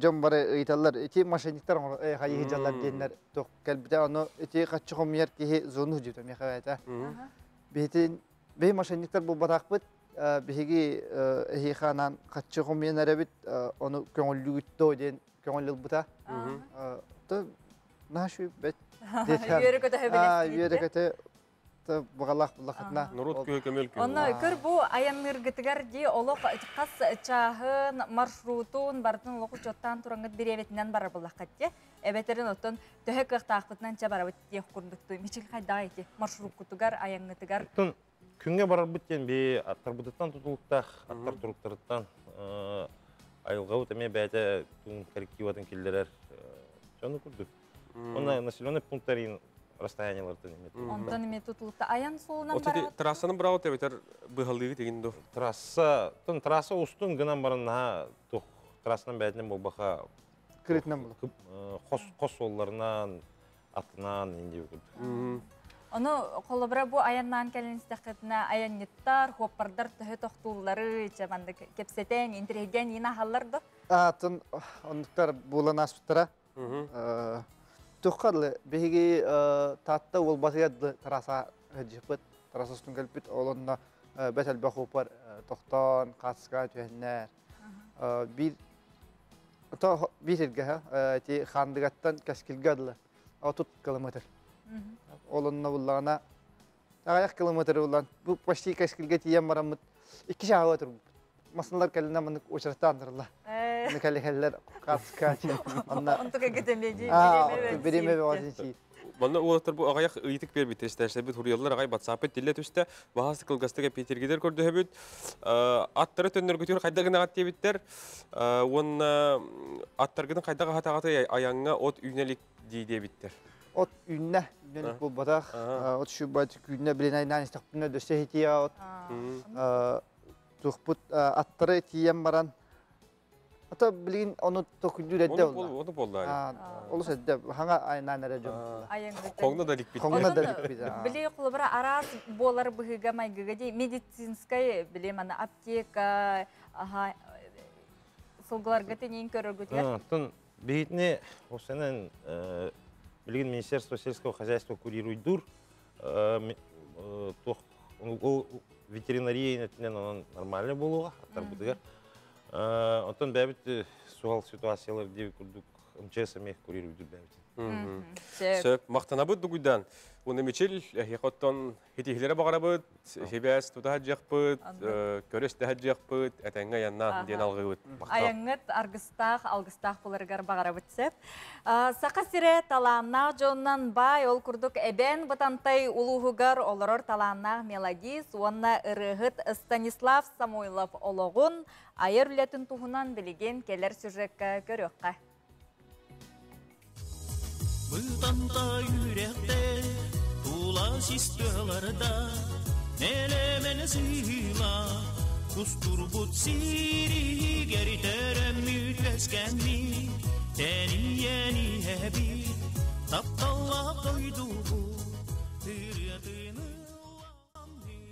жон бары ыйталар эти мошенниктер хайы жаллар деннер ток келбите аны эти каччы хомуяр ки зону жута мехавата. Бетин бе мошенниктер бу батакбыт биги эханан каччы хомуянар бит аны көңүллүгүттө ден көңүллүл бута. То нашу бет Юрекөтө Багалах булахатна. Нурут көмөл көмөл. Онна көр бу аянныргытыгар ди олок кас чахын маршрутун бартын локу чоттан турангыт биреветинен бара булахатте. Эбетерин оттон төһө кыктаакпытынан ча барабыт диэх курдукту. Мичил кайда эти маршрут кутугар аяннытыгар. Күнгө барар биттен би аттар бутуттан тутулуктах, аттар туруктарыттан айылгабыт эме бәте тун коллективатын килдерер. Жону курдук. Онна населенный пункттарын расстояниялардан эмет. Онтон эме тутулукта аян сулунан бара. Оти трассанын бирау тебетер быгалыгы дегенде. Трасса устун гынан барына тох трассанын бәтинен болбаха кретнен бол. Кос солларынан атынан инде бүкүл. Onu kolabra bu ayannan kelenistaqetna ayannittар, хоппардар төһө тохтууллары, чаманды кепсетен, интреген ина халларды. Атын ондуктар булан аспыттара. Тухкарлы беги татта ол басыяды тараса жыпыт, тарасыстын келпит олонна бетел бахупар тохтан, каска төһнәр. Bir irge ti xandıgattan kaskilgadlı 30 kilometr. Olunna bullana ayak kilometr ulan bu başti kaskilga tiyem maramut 2 saat otur. Masınlar kelina manık uçratandırlar. Ne kalleller kaska. Ontuka gitemeci birime ve vazisi. Bana oğlatır bu ağayak ıyıtık bir bit isterse bir huriyallar ağay WhatsApp dille tüste bahası kılgastı Peter gider gördü hebüt atları tönür götür kayda gına at debitler on atlargının kayda hata ayağına ot ünelik diye bittir. Ot ünne bu batak ot şu batık ünne bilen aynan istakpına döse hitiya ot tuhput atları tiyem baran. Ata bilin onu tokundu redde oldu. Onu boldu yani. Olursa redde hanga aynan redde. Kongna da lik bit. Kongna da lik bit. Bili kulubra aras bolar bıhıga maygıga di meditsinskaya bili mana apteka aha сылгыларга тенин көрөгөтөр. Тон бейтне осенен билген Министерство сельского хозяйства курирует ветеринария нетинен нормально болуга, аттар Отон бәбит суал ситуациялар деп күрдік МЧС мех курируйды бәбит. Сөп мақтанабыд дугуйдан. Уны мечел хиқоттон хитихлері бағарабыд, хебәс тутахад жақпыд, көрес тахад жақпыд, әтәңгі янна ден алғыбыд. Аяңыт алгыстақ бұларғар бағарабыд сөп. Сақа сире таланнақ жоннан бай ол күрдік әбен бұтантай улуғығар оларор таланнақ мелодис, онна ырығыт Станислав Самойлов олығын айыр үлетін туғынан білеген келер сюжетка көріққа. Бұлтанда үйректе тула систеларда нелемен сыйла кустур бұт сири гертерем мүтлескенни тәни ени әби таптала қойду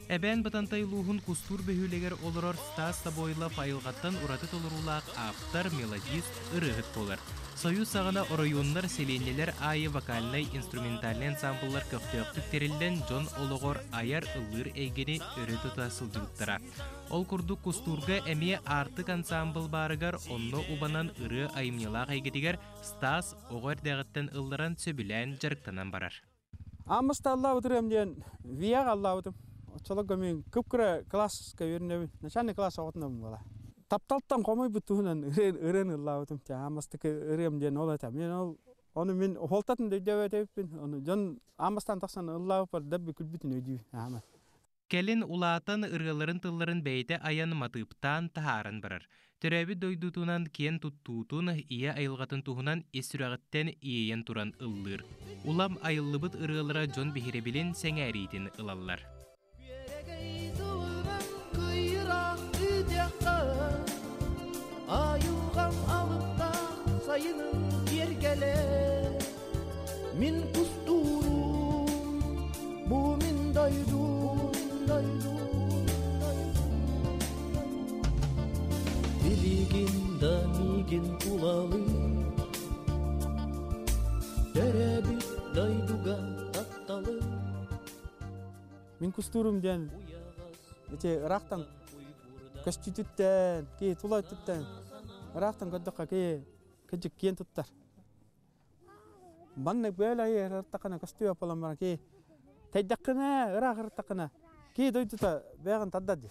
Әбән батантай луғын кустур бөхілегер олырор стаста бойла пайылғаттан ұраты толырулақ аптар мелодист ырығыт болар. Союз сағына орайонлар селенелер айы вокальный инструментальный ансамбллар көқтеөқтік терілден Джон Олығор аяр ылыр әйгені өрі тұта сылдығыттыра. Ол күрдік кустурға әме артық ансамбл барығар онны убанан ыры айымнелақ әйгедігер Стас оғыр дәғіттен ылларан сөбілән жарықтанан барар. Амыста Алла ұтырым ден вияқ Алла ұтым. Çolak gömün küpküre klas kayırnevi, neşanlı klas ağıtnam bala. Taptaltan komay butuğunan öğren ıllağıtım. Amastıkı öğrem diyen ola tam. Onu min holtatın dövdövet evpin. Onu can amastan taksan ıllağı par dabbi külbütün ödüyü. Kelin ulatan ırgaların tılların beyte ayan matıptan taharan barar. Törebi doydutunan kiyen tuttuğutun iya ayılgatın tuhunan esürağıtten iyeyen turan ıllır. Ulam ayıllıbıt ırgalara John Bihirebilin seneritin ılallar. Ayuğam alıp da sayının yergele min kusturum bu min doydum Biligin damigin kulalı Derebi dayduga tattalı Min kusturum diyen Irak'tan Kaşçütütten, ki tulaytütten, Irak'tan kaddıqa ki kecik kiyen tuttar. Bannek böyle ayı ırttakına kaştı yapalım bana ki teydakına, Irak ırttakına ki doyduta beğen taddadı.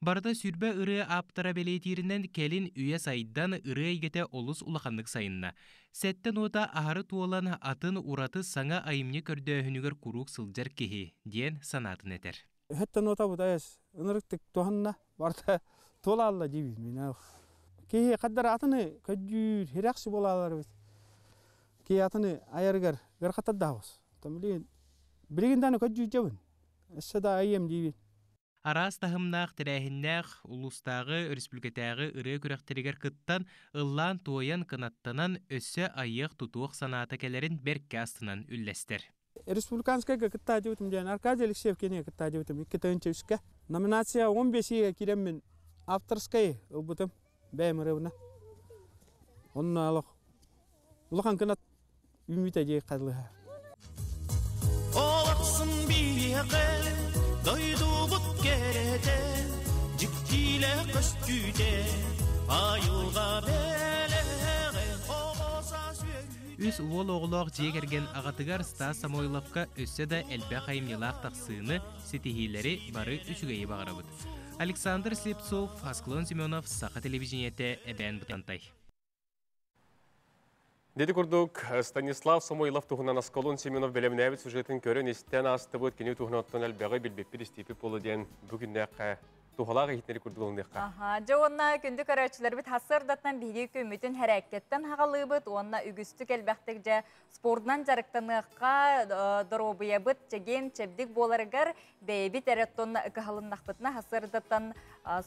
Barda sürbe ırı aptara beleytirinden kelin üye saydan ırı egete olus ulaqanlık sayınna. Setten oda aharı tuolan atın uratı sana ayımni kördöhünügör kuruk sılcar kehi, diyen sanatın eter. Hatta nota bu dayas, ınırıktık tohanna, barda tola alla jibiz mina. Ki kaddar atını kajjür hiraksı bolalar biz. Ki atını ayargar garqatat davas. Tamliin biliginden kajjür jabın. Essada ayyam jibiz. Aras tahımnaq terehinnaq ulustağı respublikatağı ırı kürekteriger kıttan ıllan toyan kınattanan össe ayıq tutuq sanata kelerin berke astынан üllester. республиканская кытта жибытым жан Аркадий Алексеев кене кытта жибытым 2-3-үскө. Номинация 15-ге киреммин авторская ылбытым бәйміревна. Onun алық улахан кынат үміт әдей қадылыға. Олақсын бейеғі дойду бұт кереде жіктілі көстүйде айылға бәлеғі оғылса сүйегі. Үс уол оғылоқ жегерген ағатыгар Стас Самойловқа өссе да әлбә қайымнелақ тақсыны сетихилері бары үшігейі бағырабыд. Александр Слепцов, Асклон Семенов, Сақа телевизионете әбән бұтантай. Деди курдук Станислав Самойлов туғынан Асколон Семенов бәлемнәбіт сюжетін көрін естен асты бұд кені туғынаттан әлбәғі білбеппір істепіп болы ден бүгіннәққа туғалағы хитнері күрдігіліңдеққа. Жа онна күнді көрәтшілер біт хасырдаттан бігі көмітін әрәкеттен хағалы бұд, онна үгістік әлбәқтік жа спордынан жарықтаныққа дұробыя бұд, жеген чәбдік боларығар бәйбіт әреттонна үкіғалыннақ бұтына хасырдаттан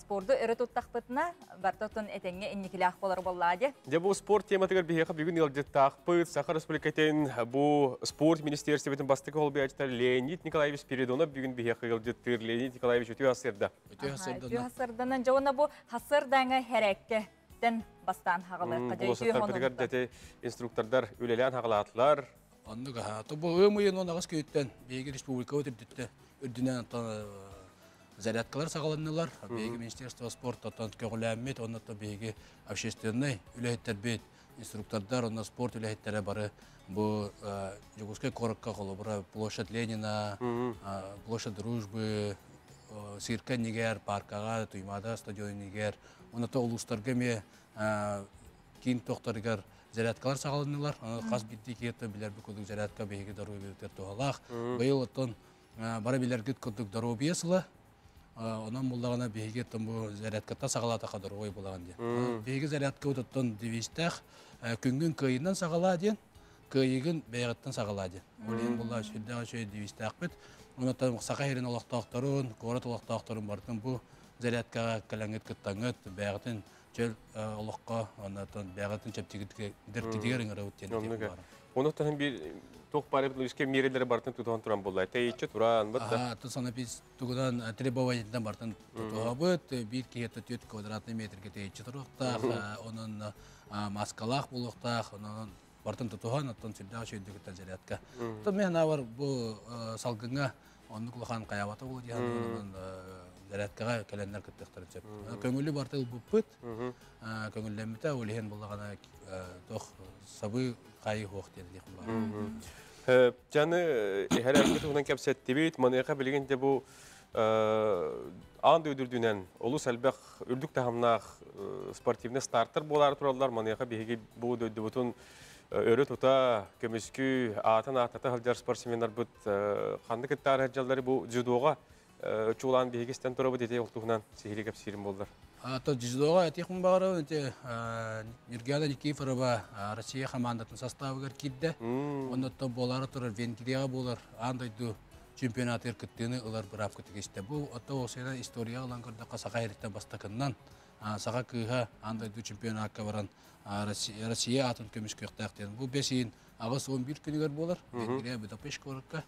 спорды өрі тұттақ бұтына бартотын әтенге иннекілі болар болады. Де бұл спорт тематығар бейеқі бүгін елдеттақ бұд, Сақа Республикатен бұл спорт министерстветін бастығы ол бәйачтар Леонид Николаевич Передонов бүгін бейеқі елдеттір Леонид Николаевич өте асырды. Хасырданан жауына бұл хасырдаңы әрәккеттен бастан хағалы. Бұл осыттар дәте инструктордар өлелән хағылатылар. Анныға хаты бұл өмейін оны ағыз көйттен бейгі республика өтірдікті үрдінен зарядкалар сағаланылар. Бейгі министерство спорт көңіләмет, оннаты бейгі общественный үләйттер бейт инструктордар, онна спорт үләйттері бары бұл жүгізгі қорыққа қолы бұра площадь Ленина, площадь Дружбы, Сирка негер, паркаға, туймада, стадион негер. Онаты олыстарға ме кейін тоқтарығар зарядкалар сағаланылар. Қас бітті кетті білер бүкілдің зарядка бейгі даруы бейттер туғалақ. Байыл оттан бара білер күт күттік даруы бейсілі. Онан бұлдағына бейгі бұл зарядкатта сағалатақа даруы болаған де. Бейгі зарядка өттен девестәқ күнгін көйінен сағала ден, көйігін бейғаттан сағала ден. Олен бұлда шөлдіға шөй девестәқ бет. Онаттан сақа ерін олақтақтарын, қорат олақтақтарын бардың бұл зарядкаға кәләңгет күттаңыт, бәғатын жөл олаққа, онаттан бәғатын дәрттігер еңірі өттен. Онықтан бір тоқ барып үліске мерелері бартын тұтуған тұран болды. Тәйітші тұран бұд да? Тұсана біз тұғыдан требовательден бартын тұтуға бұд. Бір кейетті 4 квадратный метрге тәйітші тұрықтақ, оның маскалақ болуқтақ, оның бартын тұтуған, оттан сүлдағы шөйдігіттен зарядка. Тұн мен авар бұл салғыңа оны құлаған қаябаты болды, яғын зарядкаға кәлендер күттіқтірін сөп. Көңілі бартыл бұппыт, көңілдеміті өліген болғана тоқ сабы қайы хоқ деді дейхім бар. Жаны әр әкет оғынан кәпсәтті бейт, манайқа білгенде бұл аңды өдірдінен олыс әлбәқ үрдік тағымнақ спортивны стартер болары тұралар, манайқа бейге бұл өдді бұтын өрі тұта, көміскі, атын аттата ғалдар спортсмендар бұд қанды кіттар әржалдары бұл дзюдоға чулан бейгестен тұрабы дете ұлтығынан сехилі кәпсерім болдар. Дзюдоға әтекім бағыры, Нергиада Никифорова Россия командатын составығыр кидді. Оннаттан болары тұрар Венгрияға болар, андайды чемпионат еркіттіні ұлар бір апкеті кесті. Бұл отта осыйна история алан көрді Сақа ереттен бастақыннан. Сақа күйға андайды чемпионатқа баран Россия атын көміс көқтәқтен. Бұл бесейін ағыз 11 күнігер болар. Венгрия Будапешт көрікке.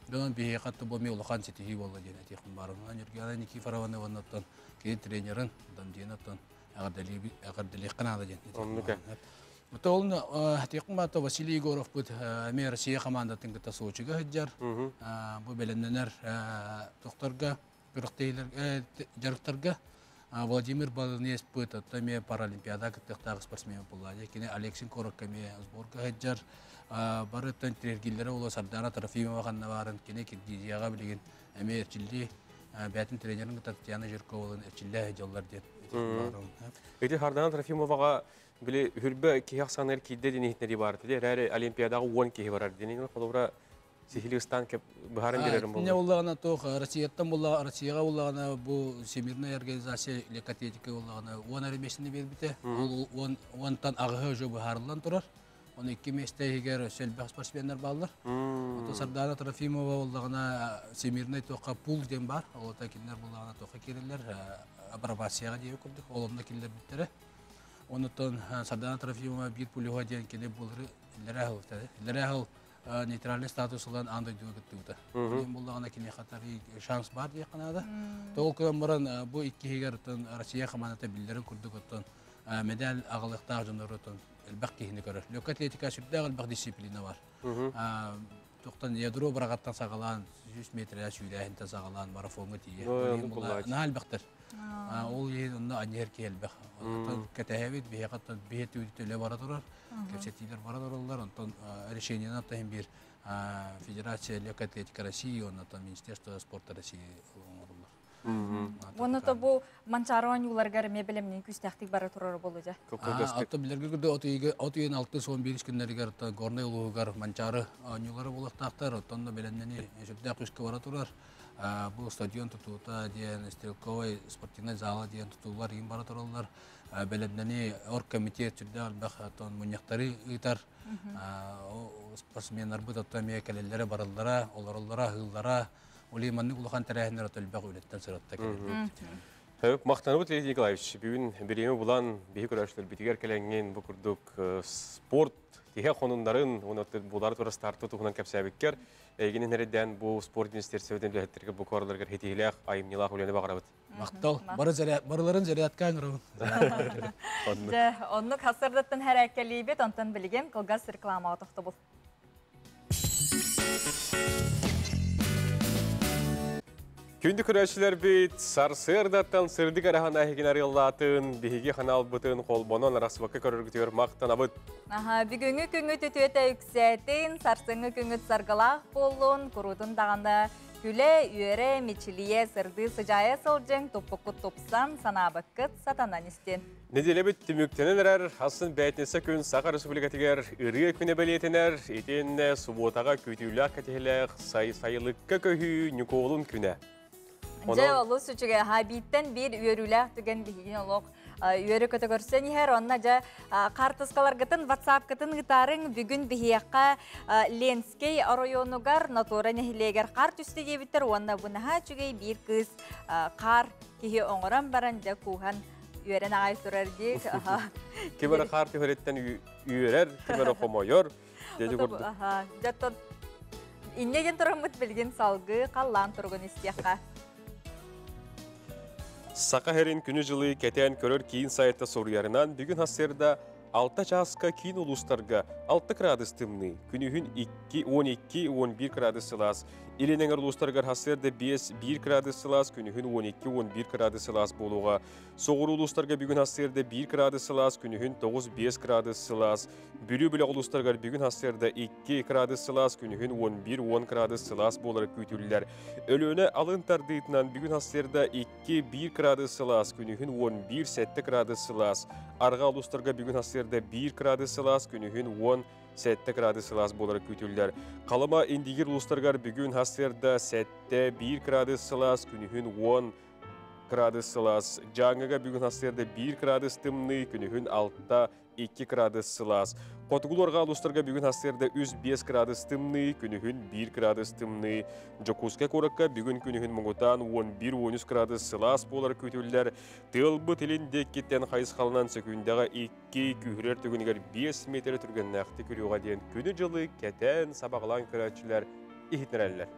Донан бейе қатты болмай ұлыған сетихи болды ден әтекім барымына. Нергиада Никифорованы оннаттан кейін тренерін, ден аттан әғарділі қынады ден. Мұта олын әтекім баты Василий Егоров бұд әме Россия командатын күтті соочыға хүджар. Бұл бәлемненер тоқтарға, жарықтарға Владимир Балынес бұд әме паралимпиада күттіқтағы спортсмен болады. Кені Алексин Корок әме сборға хүджар. Бары өттен трергелері олы Сардана Трофимова қанна барын кені Киргизияға білеген әме әрчілді бәтін тренерін Татьяна Жирковалын әрчілді жоллар ден. Өте Сардана Трофимоваға біле хүрбі кейақ санар кейді денейтінері бар деді. Әрі Олимпиадаға 10 кейі барар денеген. Қолыбыра Сихилистан кеп бұхарын берерім болды. Не олағына тоқ Россияттан болға, Россияға олағына бұл Всемирная организация лекотетика олағына 10 әрімесіне бербіті. Онтан ағығы жо бұхарылан тұрар. Оны 2 месте егер сөлбәқ спортсменлер балылар. Сардана Трофимова олағына Всемирный тоққа пул ден бар. Олата келдер болағына тоққа керелер. Апробацияға дейі көрдік. Олымда келдер біттері. Онытын Сардана Трофимова бір пулеға дейін келе болыры Лерәғыл. Лерәғыл нейтральный статус olan anda diyor gitti. Benim bulduğuna kine hatari şans var diye kanada. Tolkudan baran bu iki higartın Rusya kamanata bildirin kurduk otun medal ağırlıkta junurutun elbette hini görür. Lok atletika sübde elbette disiplini var. Toqtan yadro bırakattan sağalan 100 metre süylehinde sağalan marafonu diye. Nahal baktır. Ol yeğen anne herki elbette. Ketehevit bir hakikaten bir tüyütü laboratuvar. Kepsetiler baradırlar. Ondan решение'den hem bir Федерация легкой атлетики России, ondan Министерство спорта России olurlar. Onu da bu mançaron yulargar mebelemnin küstahtik baratırır bolacak. Hatta bilirge gördü otu yeni 6-11 günleri garta gornay ulugar mançarı yuları bulaktaktar. Ondan da belenini şüpte küske baratırlar. Bu stadion tututa diyen Stelkovay sportivnay zala diyen tutular yim baratırlar. Belenini orgkomite türde albaqatan munyaktari itar. Sportsmenler bu tatamiye kelellere barallara, olarlara, hıllara Ulimanны улахан тарихинер отылбақ өлеттен сұратта келеді. Мақтанып Леонид Николаевич, бүгін береме бұлан бейі көрәшілер бітігер кәләңген бұл күрдік спорт, теге қонындарын, оны бұлары тұры старты тұғынан кәпсәбіккер. Егенен әреден бұл спорт министерсі өтен білеттерге бұл қорыларға хетейләқ, айымнелақ өлені бағарабыд. Мақтал, барыларын зәриятқан ұрын. Онны қасырдаттың әр әкелейбет, онтан білген қылғас рекламаға тоқты бұл. Күнді күрәшілер бейт, сарсырдаттан сырдық арахана хеген арылатын, бейге қанал бұтын қолбонон арасыбаққа көріргітер мақтан абыд. Бүгінгі күңі түтеті үксәтін, сарсыңы күңі сарғалақ болуын, құрудың дағанда күлі, үйері, мечілие, сырды сыжайы сылжың, топпыққыт топсан, санабыққыт сатанан істен. Неделе біт түміктенен әрәр, асын бәйтінесі күн Сақа Республикатығар үрі күні бәлетінер, етен суботаға көтеулі кәтелік сайылыққа көйі нүколын күні. Жай олу сүчіге хабиттен бір үйеруләк түген бейген олық үйері көті көрсен ехер, онна жа қартысқалар ғытын, ватсап ғытын ғытарын бүгін бейеққа Ленскей районугар натура нехилегер қар түсті дебіттер, онна бұнаға чүгей бір кыз қар кеге оңыран баран жа куған үйерен ағай сұрар дейк. Кемері қар төхереттен үйерер, кемері қомойор. Иннеген тұрымыт білген салғы қаллан тұрғын істеққа. Сақа херин күні жылы кәтен көрір кейін сайытта соруярынан бүгін хасырда 6 жасқа кейін ұлыстарға 6 градус тымны, күнігін 12-11 градус сылас. Иленеңер ұлыстарға хасырда 5-1 градус сылас, күнігін 12-11 градус сылас болуға. Соғыр ұлыстарға бүгін хасырда 1 градус сылас, күнігін 9-5 градус сылас. Бүрі-білі ұлыстарға бүгін хасырда 2 градус сылас, күнігін 11-10 градус сылас болар көйтілілер. Өліні алын тардыйтынан бүгін хасырда 2-1 градус сылас, күнігін 11-7 градус сылас. Арға ұлыстарға бүгін хасырда 1 градус сылас, күнігін 10-7 градус сылас болар көйтілілер. Қалыма индигер ұлыстарға бүгін хасырда 7-1 градус сылас, күнігін 10 градус сылас. Жаңыға бүгін хасырда 1 градус тымны, күнігін 6-2 градус сылас. Қотығыларға ұлыстарға бүгін хасырда 5 градус тымны, күнігін 1 градус тымны. Жокускай қорыққа бүгін күнігін мұңғытан 11-13 градус сылас болар көтілілер. Тылбы тілінде кеттен қайыз қалынан сөкіндегі 2 күйірер түгінігер 5 метр түрген нақты көріуға дейін күні жылы кәтен сабағылан көрәтшілер ихітнерәлілер.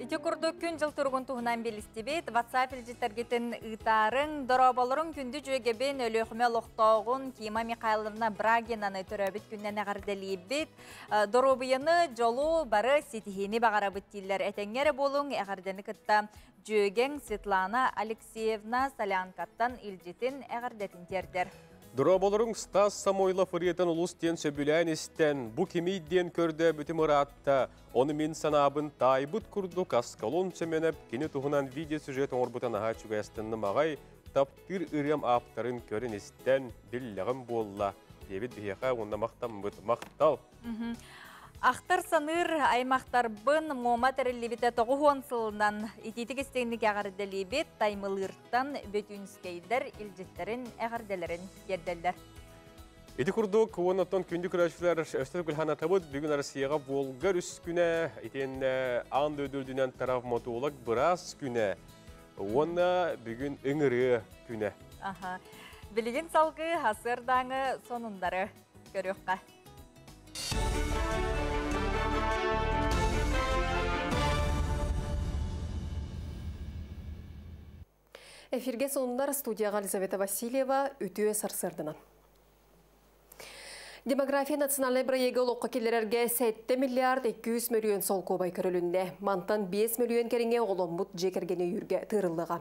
Ити күрді күн жыл тұрғын туғынан белістебет, WhatsApp елжеттергетін ұйтарын, дұрабалырын күнді жүйгебен өліқіме лоқтауғын Кима Михайловна Брагинаны түрәбіт күннен әғірделейбет. Дұрабыйыны жолу бары сетихені бағарабыт дейлер. Әтәңері болуң әғірдені күтті жүйген Светлана Алексеевна Салянкаттан елжетін әғірдетін тердер. Дұрабалырың Стас Самойлов ұретін ұлыстен сөбілән істен, бұ кемейден көрді бүтім ұратта. Оны мен санабын тайбыт күрдік асқалон сөменіп, кені тұғынан видео сюжет оңырбытан аға чүгәстінні мағай, таптыр үрем аптарын көрін істен білләғым болла. Дебет бейеқа онда мақтам бұт мақтал. Ақтар саныр аймақтар бұн мома тәрілебеті тоғуын сылынан итетік істегіндік әғарделебет таймылырттан бөтінскейдер илжеттерін әғарделерін ерделдер. Эти курдук, оннан күнді күрәшілер өстіп күлхана табыд, бүгін Россияға болғар үс күні, етен аңды өдірдінен травматолог біраз күні, онна бүгін үңірі күні. Білген салғы, хасырдаңы сонындары көріққа. Эфирге сонундар студияға Елизавета Васильева үтіе сарсырдынан. Демография национальный проекты олыққа келерерге 7 миллиард 200 миллион сол көбай көрілінде. Мантан 5 миллион керіңе олымбұт жекергені үрге тырылыға.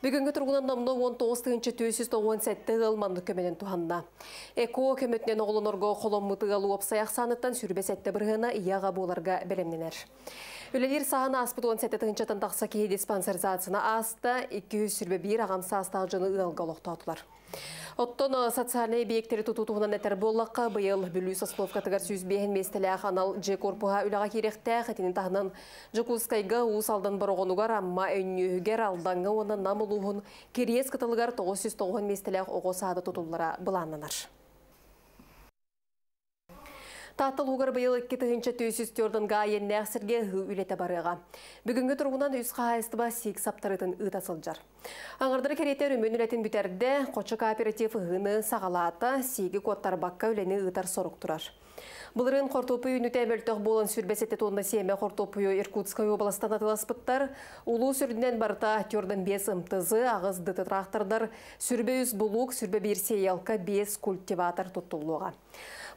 Бүгінгі тұрғынан намны 19-997 ғылманды көмеден туғанна. Эко көмөтінен оғылынырға қолымбұты ғылу опсаяқ саныттан сүрбесетті бірғына ияға боларға білемненер. Өлелер сағына аспыт 17-тыңчатын тақса кейі диспансеризацияна аста 201 ағамса астағы жыны ұлға олықтатылар. Оттон социальный объекттері тұтуғынан әтір болаққа бұйыл бүлі сословқа тығар сүзбейін местілі қанал же корпуға үліға керекті қәтінің тағынан жүкускайға уыс алдан барығынуғар амма өңнігер алданға оны намылуғын керес қытылығар 990 местілі оғы сады тұтулыра бұланынар. Татыл уғыр бұйыл 2-3-4 ғайын нәқсірге үлеті барыға. Бүгінгі тұрғынан үз қағайыстыба сек саптарытын ұтасыл жар. Аңырдыры керетер үмін үлетін бүтерді, қочы кооператив ғыны сағалата сегі коттар баққа үлені ұтар сорық тұрар. Бұлырын қортопы үнуті әмөлтіқ болын сүрбесетті тонна семе қортопы Иркутскай областан атыласпыттар, ұлу сүрдінен барта түрдің 5 ымтызы, ағыз дыты трактордар, сүрбе үз бұлуқ, сүрбе бір сейалқа 5 культиватор тұттылуға.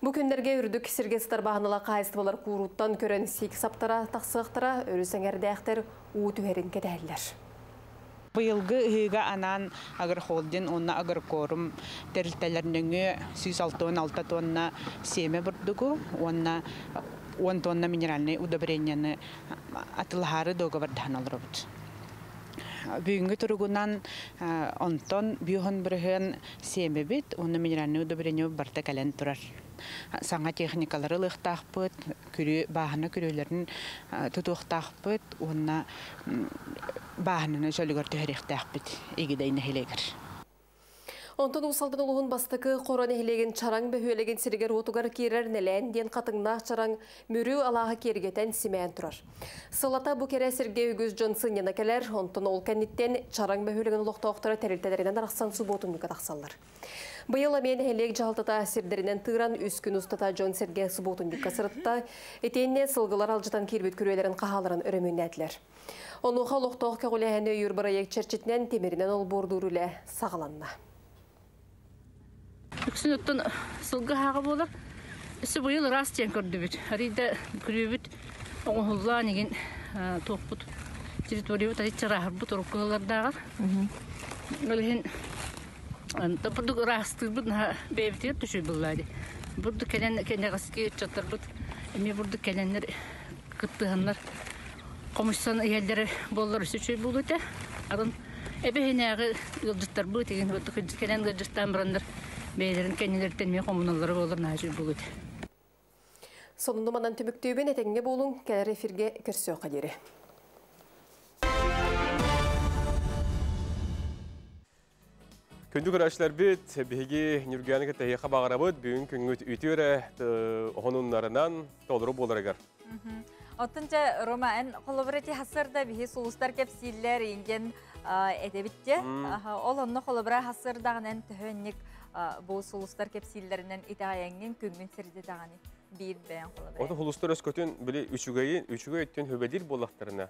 Бұл күндерге үрдік сіргестар бағынала қайыстывалар қуыруттан көрін сек саптара, тақсықтара, өрісіңерді әқтер ұтуәрін кедәлілер. Быйылгы ыыга анан агыр холдин онна агыр корум терилтелернеңе 106 тонна семе бурдугу, онна 10 тонна минеральный удобренияны атылхары договордан алырбыт. Бүгүнгү тургунан онтон бүйөн бирген семе бит, онна минеральный удобрение барта кален турар. Саңа техникалары лыктакпыт, күрү баһына күрөлөрүн тутуктакпыт, онна баһынын жөлүгөр төрөктакпыт, игидейне хелегер. Онтон усалдан олуғын бастықы қоран әхілеген чараң бөхөлеген сіргер отугар керер нелән ден қатыңнақ чараң мүрі алағы кергетен симән тұрар. Сылата бұ кере сірге үгіз Джонсын ена келер, онтон ол кәнеттен чараң бөхөлеген олықтауқтары тәрілтелерінен арақсан субботын мүкі тақсалар. Бұйыл әмен әхілек жалдата сірдерінен тыран үскін ұстата Джон Серге субботын мүкі сырытта, етенне сылғылар алжытан кербет күрелерін қағаларын өрімін әділер. Онуға олықтауқ кәғыләхәні үйір барайек черчетінен темерінен ол бордурулі сағаланна. Үксін өттін сылғы хаға болар. Үсі бұйыл рас тен көрді бүт. Арыйда күребіт оңғылла неген тоқпұт. Территория бұт арыйда рахыр бұт ұрыққылардағар. Өлген бұрдық растыр бұт бәйбітер түші бұллады. Бұрдық кәнеғаске өтчаттар бұт. Әме бұрдық кәленлер қыттығанлар. Қомышсан әйелдері болар үсі чөй бұл өте. Арын әбәйінәғі ұлжыттар бұт. Кәлен ғылжыстан бұрандар. Бейлерін кәнелерден мен қомыналары болыр нәжір бұл өте. Сонында манан түміктеубен әтеңге болың кәлер эфирге көрсеу қадері. Күнді көрәшілер бет, бейге нүргәнігі тәйеқа бағара бұд, бүгін күнгіт үтері оғынынларынан толыру болыр әгер. Оттынча Рома ән қолыбыреті хасырда бейге сұлыстар кәпсейлер енген әдебітте. Ол онны қолыбыра хасырдағын ән түхөннік бұл сұлыстар кәпсейлерінен итағайыңын күнгін сірді дағаны бейін бәйін қолыбыра. Оты сұлыстар өскөтін білі үшіге өттен хөбедер болақтарына.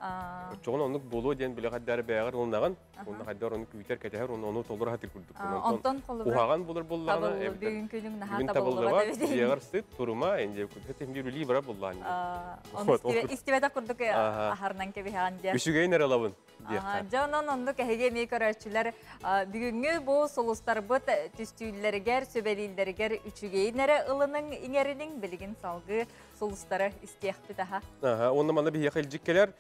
Жоғын онық болу ден білі қаддары бәйғар олынаған, оны қаддар оны күйтер кәтәғыр, оны толыр қатыр күрдік. Онтон қолыбыра ұғаған болыр болағына. Бүгін күнің наға табылыға да бейден. Бейғар сыт, тұрыма, әнде көтем бір үлі бұра болағын. Оны истивета күрдік ахарнан кебеған де. Үшіге нәр алабын. Жонон ондық әйге мей көрәтшілер бүгінгі бұл сұлыстар бұт түстүйлерігер, сөбелейлерігер үчігейнері ылының иңерінің білігін салғы сұлыстары істияқпы таға. Онда маңда бейе қылжик келер.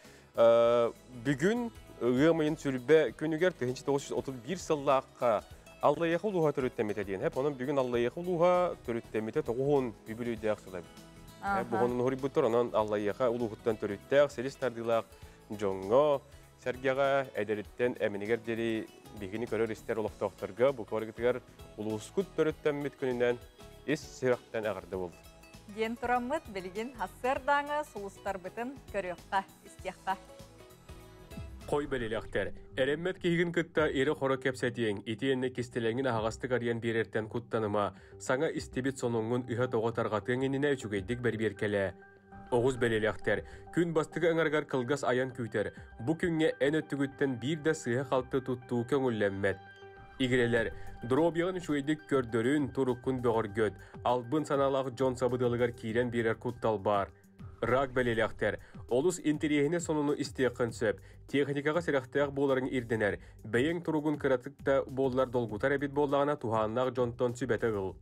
Бүгін ұғымайын сүрбе күнігер 1931 сыллаққа Аллайеқы ұлуға түріттемете дейін. Оның бүгін Аллайеқы ұлуға түріттемете тоғын бүбілуді ақсылай. Бұғының ғори бұттыр, онын Аллайеқы ұлуғыттан түріттәқ, селістардылақ, жоңға, сәргеға әдеріттен әмінігер дері бігіні көрер істер олықтауқтарға бұл көргітігер ұлуғысқыт түріттемет күнінен ес сирақтан ағырды болды. Ден тұрамыд білген хасырдаңы сұлыстар бұтын көріққа, істияққа. Қой бәлелектер. Әреммет кейгін күтті ері қоры кепсәдең, етенне кестелеңін ағасты қариян берерттен күттаныма, саңа істебет сонуңын үйі тоғы тарғатың еніне үчігейдік бәрберкелі. Oğuz belelekter, gün bastığı ıngırgar kılgas ayan küyter, bu künge en öttügütten bir de sığ kaltı tuttuğu köngüllenmet. İgireler, Drobiyağın şuydik gördörün turukkun böğür göd, albın sanalaq John Sabıdalıgar kiren birer kuttal bar. Rak belelekter, olus interiyehine sonunu isteğin söp, teknikaga seraqtaq boların irdener, beyin turugun kıratıkta bollar dolgutar ebit bollağına tuhanlaq John'ton sübete gıl.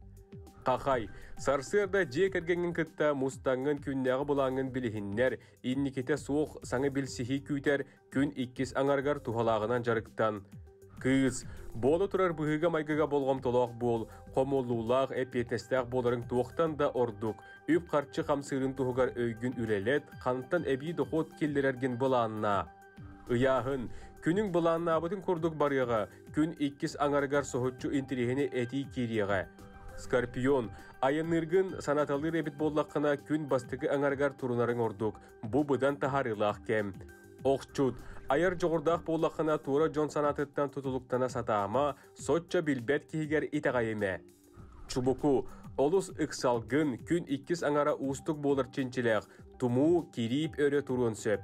Qaqay, sarsırda jek ergengin kıtta mustangın künnäği bulangın bilihinler, innikete soğuk sanı bilsihi küyter, kün ikkis angargar tuhalağынан jarıktan. Kız, bolu turar bıhıga maygıga bolğom toloq bol, qomolluğlaq epetestaq boların tuoqtan da orduk, üp qarçı qamsırın tuhugar öygün ülelet, qantan ebi doqot kellerergin bulanna. Iyahın, künün bulanna abıtın kurduk barıga, kün ikkis angargar sohutçu intirihini eti kiriyaga. Skorpion, ayınırgın sanatalır ebit bollaqına kün bastıgı angargar turunarın orduk, bu bıdan taharılaq kem. Oqçut, ayar joğurdaq bollaqına tura John sanatıttan tutuluktana satağıma, soçça bilbet kihiger itağayime. Çubuku, olus ıksalgın kün ikkis angara ustuk bolar çinçileq, tumu kirip öre turun söp.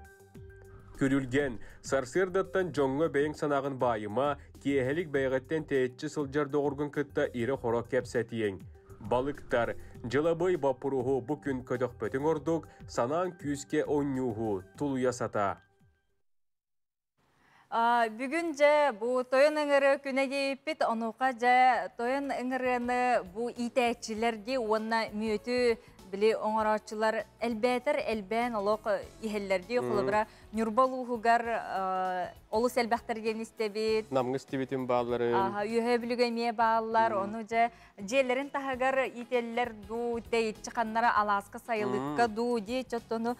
Kürülgen, sarsırdattan jonga beyin sanağın bayıma, kiyehelik beygetten teetçi sılcar doğurgun kıtta iri horok kepsetiyen. Balıktar, jılabıy bapuruhu bugün ködök pötün orduk, sanağın küske onyuhu, tuluya sata. Бүгінже bu toyun ыңыры күнеге иппет, онуқаja toyun ыңырыны bu итәчілерге онна мүйөтü били оңаратчылар әлбәтер әлбән олық ихеллерге құлыбыра нүрбалуғығар олыс әлбәқтерген істебет. Намғы істебетін бағалары. Үйе білігеме бағалар, оны желерін тағығар ителлер ду, тәйітші қаннара аласқы сайылыққа ду, де чоттону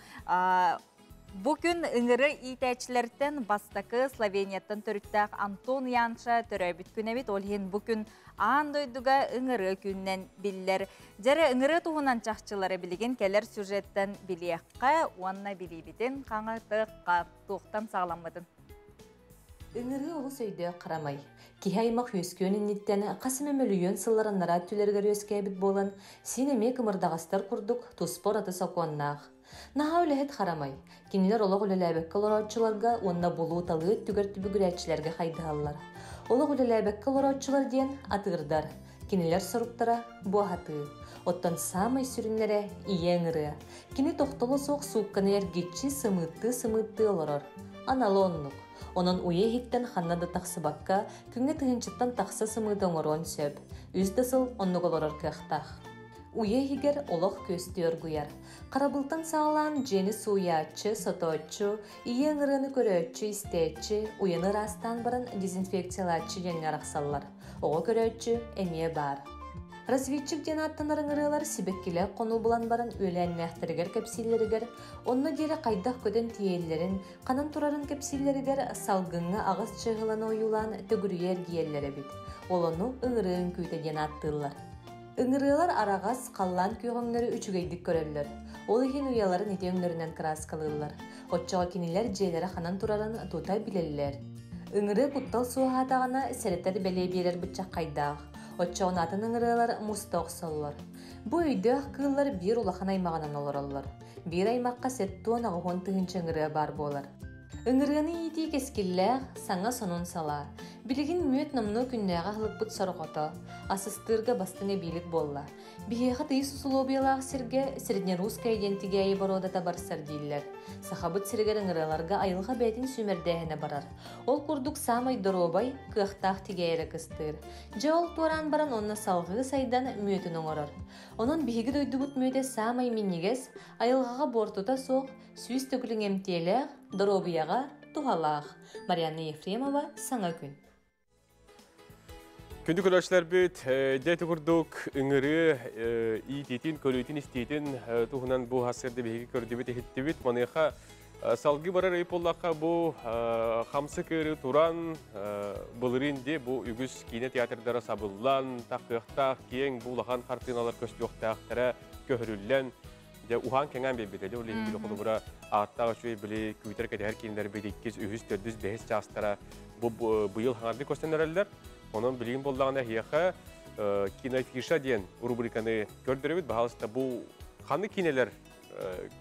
Bugün ыңыры итәчілерден бастақы Словенияттан төріттәқ Антон Янша төрәбіт күнәбет. Олхен бүгін андойдуға ыңыры күннен білілер. Жәрі ыңыры туғынан чақчылары білеген кәлер сюжеттен білеққа, уанна білейбетін қаңатыққа туқтан сағламыдын. Ыңыры оғы сөйді қарамай. Кихаймақ өскөніннеттен қасымы мөлүйен сылларыннара түлергер өскәбіт болын, сенеме кымырдағастар күрдік тұспор аты сақуаннақ. Наға өләхет қарамай. Кенелер олық өлеләбек калоротчыларға, онна болу талы түгірті бүгірәтчілерге қайдығалар. Олық өлеләбек калоротчылар ден атығырдар. Кенелер сұрыптара бұағаты. Оттан самай сүрінлері ие ыңыры. Кені тоқтылы соқ суыққаны әргетші сымытты оларар. Аналоннық. Onun uye hitten xannada taqsыбакка, күңе тыгынчыттан тақсы сымыды оңорон сөп. Үздісіл онны олорар кықтақ. Уе хигер олық көсті өргуяр. Қарабылтан сағалан жені суячы, соточы, ие ыңырыны көрөтчі, истечі, уйыны растан барын дезинфекциялатчы жеңер ақсаллар. Оғы көрөтчі әме бар. Разведчик ден аттанар ыңырылар сибеккелер қону бұлан барын өлән мәхтірігер кәпсилерігер, онны дейлі қайдақ көден тиеллерін, қанан турарын кәпсилерігер салгыңа ағыз чығыланы ойулан төгірүйер гиеллері бит. Олону ыңырын көйті ден аттылар. Ыңырылар арағас қаллан күйғыңлары үчігейдік көрелер. Ол екен уяларын ете өңлерінен красқалылар. Отчаға кенелер жейлері қанан турарын тута білелер. Ыңыры құттал суағатағына сәреттер бәлей берер бұтчақ қайдақ. Отчауын атын ыңырылар мұстақ салылар. Бұ үйді аққылар бір улахан аймағынан оларалар. Bir аймаққа сәттуан ағуын тұғынчы ыңыры бар болар. Ыңырыны еті кескелләғ саңа сонун сала. Білігін мүйет намны күннәға ғылық бұт сарғата, асыстырға бастыны билік болла. Бейеға тыйы сусулобиялағы сірге среднерусская идентигайы бародата барсар дейілер. Сахабыт сіргер ыңырыларға айылға бәйтін сүмердәхіне барар. Ол күрдік самай доробай кықтақ тигайры кыстыр. Жол туаран баран онна салғы сайдан мүйетін оңырар. Onun bihiги döydü bут möde samay minniges ayılgaga bortuta soq süys tökülün emtiyeler dorobiyaga tuhalaq. Marianna Yefremova sana gün. Күнді көрәшілер бүт, дәті күрдік үңірі иететін, көлейтін істейтін тұғынан бұл ғасырды бейгі көрді бүт, әхетті бүт. Манайға салғы барар әйіп олаққа бұл қамсы көрі тұран бұлырын де бұл үгіз кейіне театрдары сабыллан, таққықтақ, кейін бұл лаған қартыналар көстіқтақтары көхіріллән. Ухан кәңән бейбетелі, ол еңгілі қолы бұра аттағы шөй білі көйтер кәді әр кейіндер бейдеккіз, үхіз, төрдіз, бәйіз жастара бұйыл хаңарды көстенерелдер. Onun bilgin bolağına hiyaka kinofişa diyen rubrikаны көрдіребет. Бағалыста бұл қаны кинелер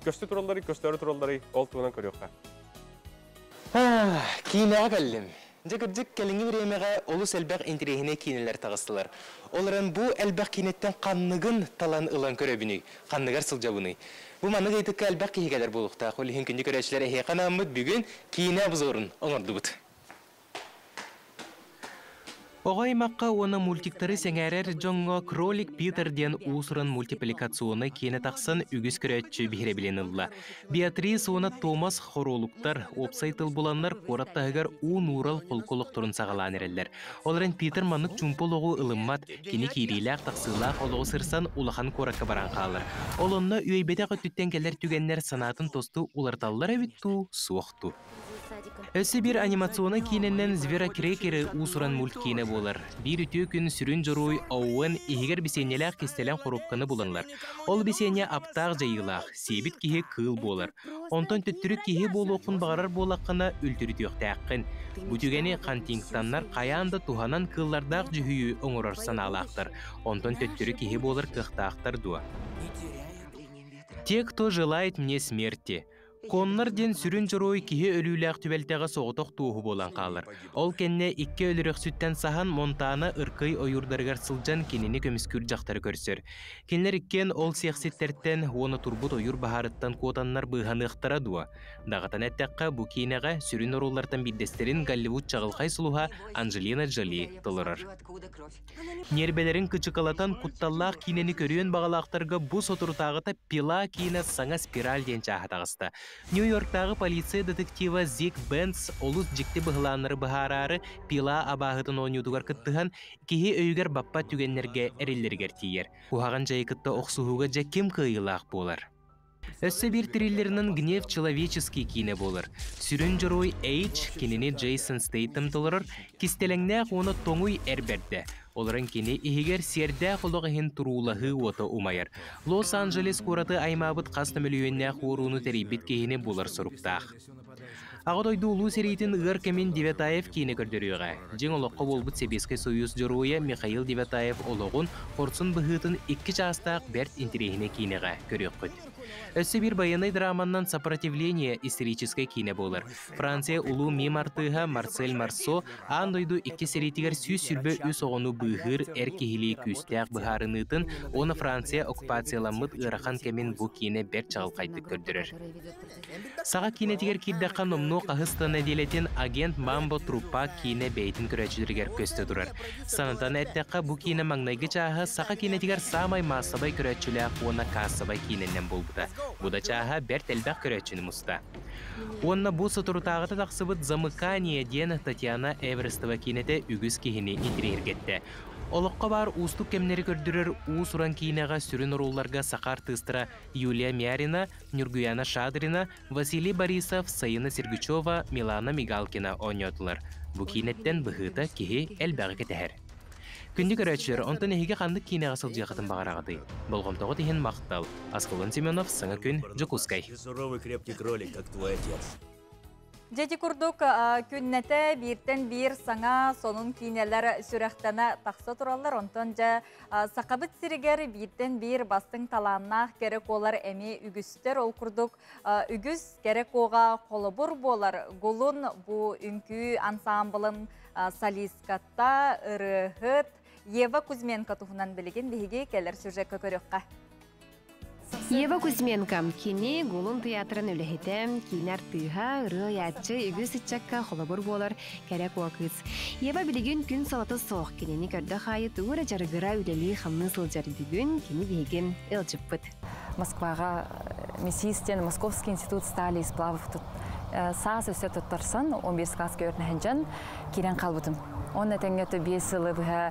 Көстü тураллары, көстөрі тураллары ол туынан көріққа. Кейінеға кәлім. Жекірдік кәліңі біремеға олыс әлбәқ интерегіне кейінелер тағыстылар. Оларын бұл әлбәқ кейінеттен қаннығын талан ұлан көребіні, қаннығар сылжабыны. Бұл маңығы етікке әлбәқ кейгелер болуқта. Қолыхын күнді көрәшілер әйеқан амыд бүгін кейіне бұзорын оңырды бұд. Оғаймаққа оны мультиктары сәңәрер жоңға кролик Питер ден ұсырын мультипликационы кені тақсын үгіз көрәтші бігіре біленілді. Беатрис оны Томас хоролуктар, опсайтыл бұланлар қораттағығар ұн-урал қолқолық тұрын сағалан әрелдер. Оларын Питер манық чумполығы ылыммат, кені кейриләқ тақсылақ олығы сырсан улахан қораққа баран қалыр. Олонна үйбеті қөттіттен кәлер түгеннер санатын тосты уларталлар әвітту, суықту. Өсі бір анимационы кейінінен Звера Крекері ұсыран мульткейіні болар. Bir үті күн сүрін жыруй ауын егер бесенеләқ кестелен қорупқаны боланлар. Ол бесене аптақ жайылақ, себет кейі кыл болар. Онтан төттірік кейі болу оқын бағарар болаққына үлтірі төқтәққын. Бүтігені қантингтанлар қаянды туғанан кыллардақ жүхүйі оңырарсан алақтыр. Онтан төттірі кейі болар қықтақтар дуа. Те, кто желает мне смерти. Коннар ден сүрін жырой кихе өліләқ түбәлтәға соғытық туғы болан қалыр. Ол кәнне икке өлірек сүттен сахан Монтана ырқый ойырдарғар сылжан кенені көміскүр жақтары көрсір. Кенлер иккен ол сияқсеттерттен оны турбут ойыр бағарыттан котаннар бұғаны ықтара дуа. Дағатан әттәққа бұ кейнеға сүрін орулартан биддестерін Голливуд чағылқай сұлуға Анджелина Джоли тұлырыр. Нербелерін күчікалатан құтталлақ кейнені көріен бағалақтарға бұ сотыртағыта пила кейні саңа спираль ден чағытағысты. Нью-Йорктағы полиция детектива Зик Бенц олус жекте бұғыланыры бұғарары пила абағытын ойнудығар күттіған кейі өйгер баппа түгенлерге әрелергер тиер. Құғаған жайықытта оқсуғыға жеккем қиылақ болар. Өсі бір триллерінің гнев человеческий кейіне болыр. Сүрін жырой Эйдж кенені Джейсон Стейтем тұлырыр, кестеліңнәқ оны тоңуй әрберді. Оларын кені егер серді құлығығын тұрулығы оты умайыр. Лос-Анджелес қораты аймабыт қасты мөлүйеннәқ оруны тәрейбет кейіне болар сұрықтақ. Ағыдойды ұлу серейтін ғыркемен Девятаев кейіне көрдіріға. Жен олыққа болбыт Себеске Союз жыруы Михаил Девятаев олығын қорсын бұғытын 2 жастақ бәрт интерегіне кейінеға көрек құд. Өсі бір баянай драманнан сопротивление исторической кейіне болыр. Франция ұлу мем артыға Марсель Марсо андойду 2 серейтігер сүйіз сүрбі өс оғыны бұғыр әркегілі күстәқ бұғарынытын, оны Франция оккупацияламыд ұрақан кәмен бұл кейіне бәрт чағыл қайтып көрдірір. Саға кейінетігер кейддаққан омну қағыстан әделетін агент Мамбо Трупа кейіне бәйтін күрәчілергер көсті тұрар. Санатан әттәққа бұл кейіне маңнайғы чағы саға кейінетігер самай масабай күрәчілі оны касабай кейіненен болбыда. Бұда чаға бәрт әлбәқ көрәтшіні мұста. Онна бұл сатырутағыты тақсыбыт замыкания ден Татьяна Эверестова кейінеті үгіз кейіне интерергетті. Олыққа бар ұстық кемнері көрдірір ұсыран кейінеға сүрін ұруларға сақар тыстыра Юлия Мярина, Нюргуяна Шадрина, Василий Борисов, Саина Сергучева, Милана Мигалкина ойнетілер. Бұл кейінеттен бұғыта кейі әлбәғі кетәр. Күнді көрәтшілер, онтан әйге қандық кейіне ғасыл жиғатын бағарағыды. Болғымтағы дейін мақтал. Асқылын Семенов, сыңа күн, Жукускай. Жеті күрдік күннәті біртен бір саңа сонын кейнелер сүрәқтіні тақсы тұралар. Онтан жа сақабыт сірігер біртен бір бастың таланына керек олар әме үгістер ол күрдік. Үгіс керек оға қолы бұр болар. Гулын бұ үнкі ансамблын солисткатта ұрығыт Ева Кузьменко тұғынан білеген бейге келер сюжетқа көріққа. Ева Кузьменко кені Гулын театрын өліхетем, кейнер тыға, ұры ятчы, үгіз үтчакка қолабыр болар кәрек уақыз. Ева білеген күн салаты соқ кенені көрді қайыт ұғыра жарғыра үлелі қамны сылжар дүгін кені бейген үлжіп бұд. Москваға Мессистен, Московский институт стали сплавов тут. Саас өсі тұттарсын, 15 класс көрін әнжан керен қалбыдым. Оны тәңгеті 5 сылы бұға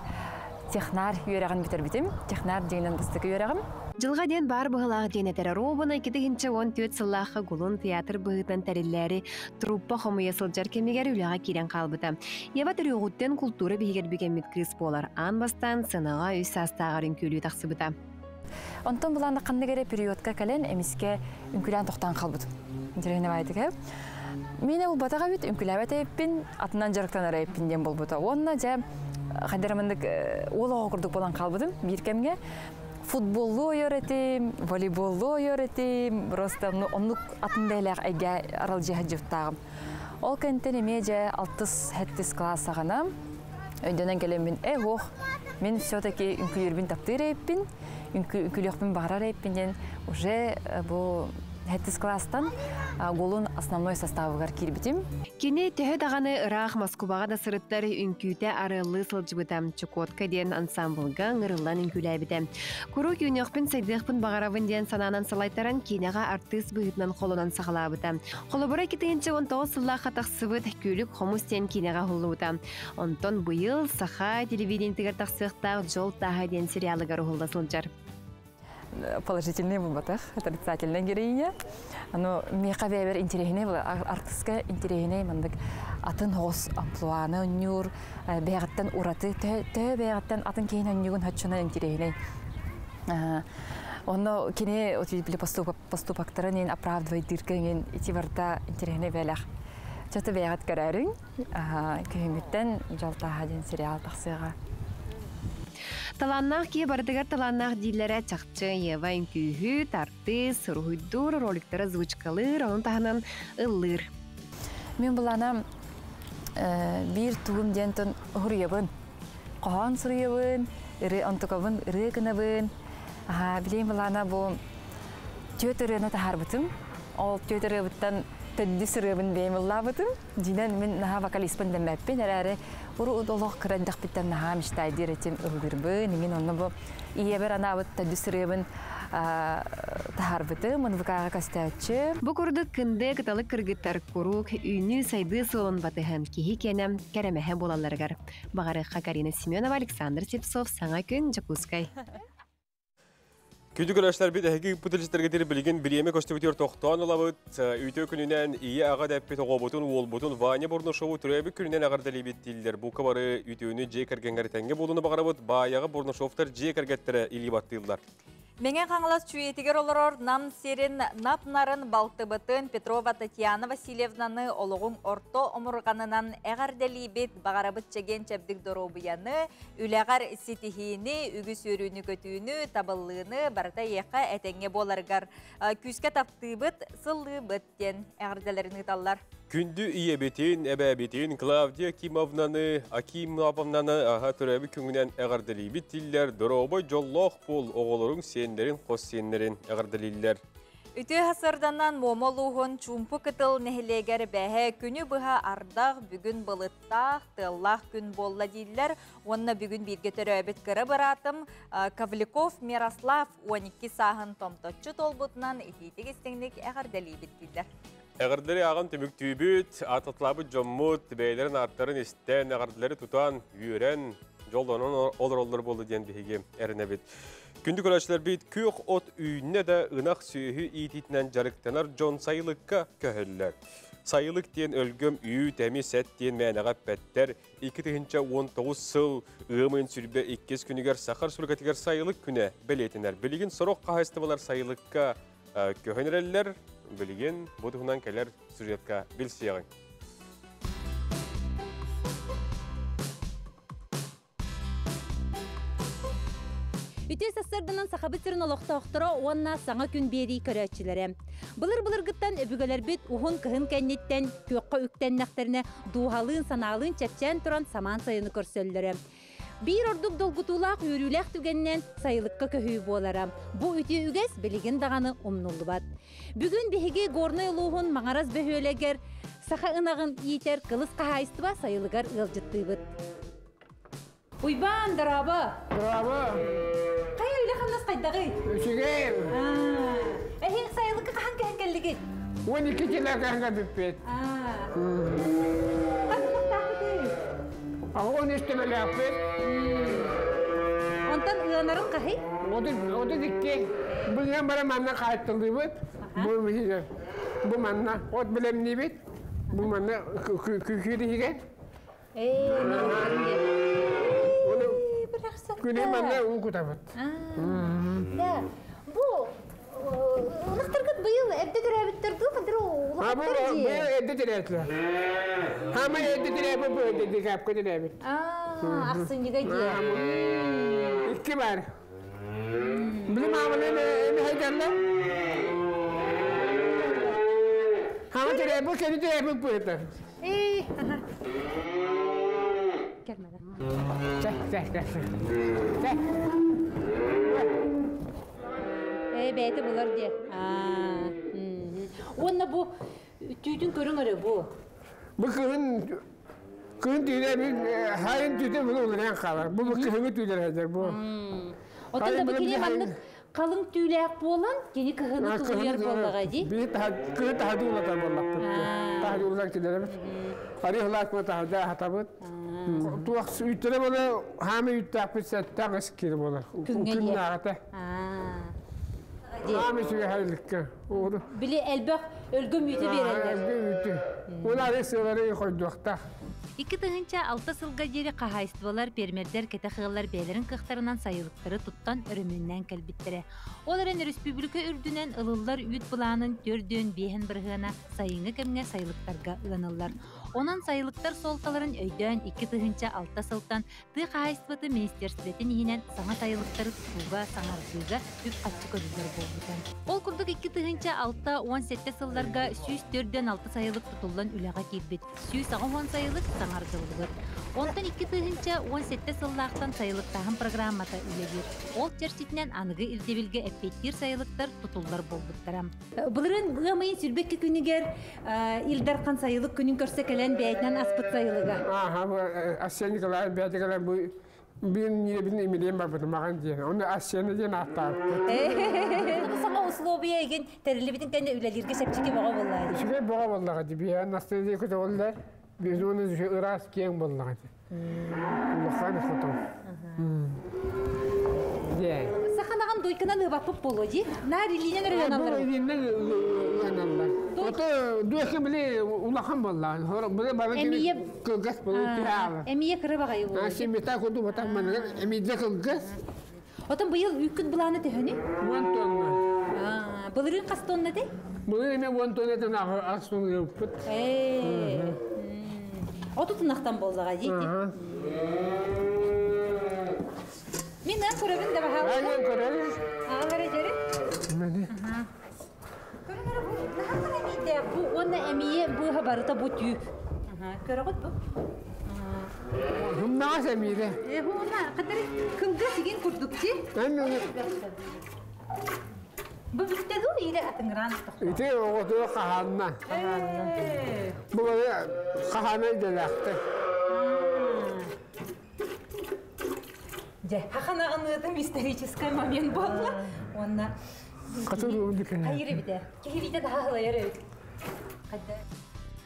технар үйерағын бітір бітім. Технар дейінен бұстықы үйерағым. Жылға ден бар бұғылағы денетері робына 2-14 сыллақы Гулын театр бұғытын тәрелері труппа қомыя сылжар кемегер үліға керен қалбыды. Ева түріғыттен культура бейгер беген меткіз болар. Анбастан сынаға өз астағарын көлі тақсыбыда. Онтон бұланды қандығары периодқа кәлен әмеске үнкілен тоқтан қалбыды. Интерегіне байдығы. Мені бұл батаға бет үнкіләбәт әйіппін, атынан жарықтан ара әйіппін ден бұл бұта. Онына жа қадырамындық олығы құрдық болан қалбыдым. Біркемге футболлу öğretim, voleybollu öğretim, просто onu atındaylar ayga aralcı hacıftağım. O kenten emece 6-7 klasa gana. Öydenen gelen ben hoh. Men все-таки ünküyürbün taptır eypin, ünkülüyürbün bağırar eypin. Уже bu 7 klastan golun основной составыгар кирбитим. Кини төһө даганы Ырах Москвага да сырыттар үңкүйте арылы сылжыбытам Чукотка ден ансамблга ыңырылан үңкүләбите. Куру күнөкпүн сайдыхпын багаравын ден сананан салайтаран кинега артист быһытнан холонан сагалабыта. Холобора 2019 сылла хатаксыбыт күлүк хомус тен кинега хуллута. Онтон быйыл саха телевидениятыгар таксыкта жол таха ден сериалыгар хулда сылжар. Положительный выбор, отрицательная героиня. Но мне кажется, интереснее, артистка интереснее, мандак атын хос амплуаны нюр, бегаттан ураты, тэ бегаттан атын кейн нюгун хачына интереснее. Он кине отвели поступактарын оправдывает дирканген эти варта интереснее велах. Что-то бегат карарин, кеймиттен жалта хадин сериал таксыга. Таланнах ки бардыгар таланнах дилere чакчы Ева үңкүйхү, тарты, сырухуйдур, роликтары звучкалыр, onun таханан ыллыр. Мен булана бир тугум дентон хуруябын. Кохан суруябын, ыры антыкабын, ыры кынабын. Билейм булана бу төтөрөнө тахарбытым. Ол төтөрөбүттан төддү сырыбын беймиллабытым. Динен мен наха вокалистпен демеппин, әрәрі уру удолох кырандак биттен наха мечтайдыр этим ылдырбы. Неген онны бу иебер анабыт төддү сырыбын тахарбытым, мынвыкага кастаачы. Бу курдук кынды кыталык кыргыттар курук үйнү сайды солон батыхан кихи кенем керемеhe болаларгар. Багарыхка Карина Семенова, Александр Сепсов, Саңа күн, Жакускай. Күнді көрәштер бит әгі пүтілістерге дері білген бір еме көстібітер тоқтан олабыт. Үйті күнінен ие аға дәппет оғабытын, ол бұтын Ваня Борношову түрәбі күнінен ағар дәлебет дейілдер. Бұл кабары үйтіуіні жей кәргенгер тәңге болуыны бағарабыт, баяғы Борношовтар жей кәргеттері илі баттыйлдар. Менген қаңылас чуетігер олырор нам серин нап-нарын балтыбытын Петрова Татьяна Васильевнаны олығын орто омырғанынан әғардәлі бет бағарабыт чеген чәбдік доробияны, үләғар сетихini, үгіс өріні көтүйіні, табыллыны барыта еқа әтәңе боларғар. Күске таптыбыт, сыллы бұттен әғардәлеріні таллар. Күнді иебетин, әбәбетин, Клавдия Акимовнаны аға түрәбі күңінен әғардәлі біттілер, доробы жоллоқ бол оғылырың сенлерін, қос сенлерін әғардәлілер. Үті хасырданан момолуғын чумпы кытыл нәхілегер бәхе күні бұға ардақ бүгін бұлыттақ, тыллақ күн болла дейілер. Онына бүгін бірге түрәбет кірі бұратым. Кавликов Мирослав 12 сағын томтотчы толбутынан етейтік істеңдік әғардәлі біттілер. Әғарділері ағын түмік түйбіт, атытлабы жоммут, бәйлерін арттарын істен, әғарділері тұтан, үйерен, жолданын олар болды ден бейге әріне бет. Күнді көрәшілер бейт, көк от үйіне де ұнақ сүйі ететінен жарықтанар жон сайылыққа көхілілер. Сайылық ден өлгім үй тәмі сәт ден мәнеға пәттер, 2019 сыл ұғымын сүрбе 2 күнігер сақар сүргетігер сайылық күні білетінер. Білеген сұрық қағасты болар сайылыққа көхінерелер, білген бұдығынан кәлер сюжетка білсеғын. Үте састырдынан сақабыттырын олықта оқтыра оңна саңа күн бері көрәтшілері. Бұлыр гыттан өбігілер бүт ұғын кығын кәннеттен көққа үктен нақтарына дуғалын саналын чәпчән тұран саман сайыны көрсөлдері. Bir orduk dolgutulaq yürüylək tügəndən sayılıqqa köhüy bolara. Bu üti ügəs bilgin dağanı umnullu bat. Bugün bihigi gornay luğun mağaraz behöleger, sağa ınağın iyiter kılız qahaystıba sayılıgar ılcıttı bıt. Uyban, daraba. Daraba. Qay öyle xamnas qaydağı? Üçüge. Ehik sayılıqqa qahan kəhkəlligi? 12 kila kahanga bipet. Ağın üstüne yapıp. Ondan ıyanarın qahi? O da dikki. Bundan bana manna kayıttıldı bit. Bu manna. Ot bilem ne bit. Bu manna küküydü higen. Güne manna un kutabıt. Da, bu Nıhtırgıt bıyıl evde dirəbittirdi, fadırı ulaqattır diye. Bu evde dirəbitler. Hama evde dirəbit, bu evde dirəbit, dirəbit. Aksın diye. İki var. Bilim ağabeyim heyderler. Hava tere bu kendi tere bu yeter. Beyti bular diye. Onunla bu tüydün körün arı bu. Bu kığın tüyler bir hayın tüyde bunu olarak kalır. Bu kığını tüyler eder bu. Otan da bu kene manlık kalın tüyler bolan, kene kığını tüyler bollağa di. Bir kığı tahdi ulata bollak. Tahdi ulan kideler. Ari hılak mı tahdi hatabıt. Tuğak ütüre böyle hami üttak bir setten eskiri bolar. Künne ağata. Hami süre hayırlıkka. Bili elbek ölgüm yütü verenler. Ölgüm yütü. Onlar sığları koyduğukta. İki tığınca 6 sılga jeri qahaystvalar permerder kete xığlar beylerin kıxtarынан sayılıkları tuttan örümünden kelbittere. Olaren Respublika ürdünen ılıllar üyüt bulanın tördüğün behen bırhığına sayıngı kemge sayılıklarga ılanırlar. Onan sayılıklar soltaların öydön 2 tığınca 6 sıltan tığ qahaystvatı ministersvetin ihinen sana sayılıkları tutuğa sanargıga tüp açık ödüller boldudan. Ol kurduk 2 tığınca 6-17 sıllarga süs 4-6 sayılık tutullan ülağa kelbit. Süs 10 sayılık sanargılıdır. Ondan 2 tığınca 17 sıllardan sayılıktağın programmata üledir. Ol çerçitinen anıgı irdebilge epettir sayılıklar tutullar bolduktaram. Bulurun gıgamayın sülbekki günüger ildarkan sayılık günün körsekelen beytinden aspıt sayılıga. Aha bu Asyaniklar beytiler bu bir emiliyen babını mağan diye. Onu Asya'nı diye nahtar. Bu sana uslubiye egin terili bitin kendi ülelirge sepçiki bağa vallahi. Şüphe bağa vallahi diye ya nasıl diye kötü oldular. Biz onu Irak kiyen vallahi. Allah'ın foto. Diye. Sakanagan doykanan ıvapıp boloji. Nariliğine öyle yanarlar. Nariliğine yanarlar. Oto duyak bile ulaham vallahi. Böyle bana gibi kılgas böyle tihal. Emiye kırı bakayım. Şimdi ta kudu batak manlar. Emiye kılgas. Otan bu yıl üküt bulanı tehani? 1 tonna. Bılırın kas tonna de? Bılırın 1 tonna de az tonna yapıt. Otu tınaktan boldağa deydi. Mina kurabın da bahalı. Aynen kurabın. Ağları jeri? Mene. Körüngara bu, daha kara miydi? Bu ona emiye bu habarıta bu tüy. Körüngara bu. Hımnağa semiydi. Bu ona kadar kılga sigin kurdukçi. Bu bitti de ile atıngıran. İti oğudu kahanna. Bu böyle kahana delakta. Хахана анытым исторический момент болла. Онна. Катылуу дикene. Hayır bir de. Kehilite daha halayar evet.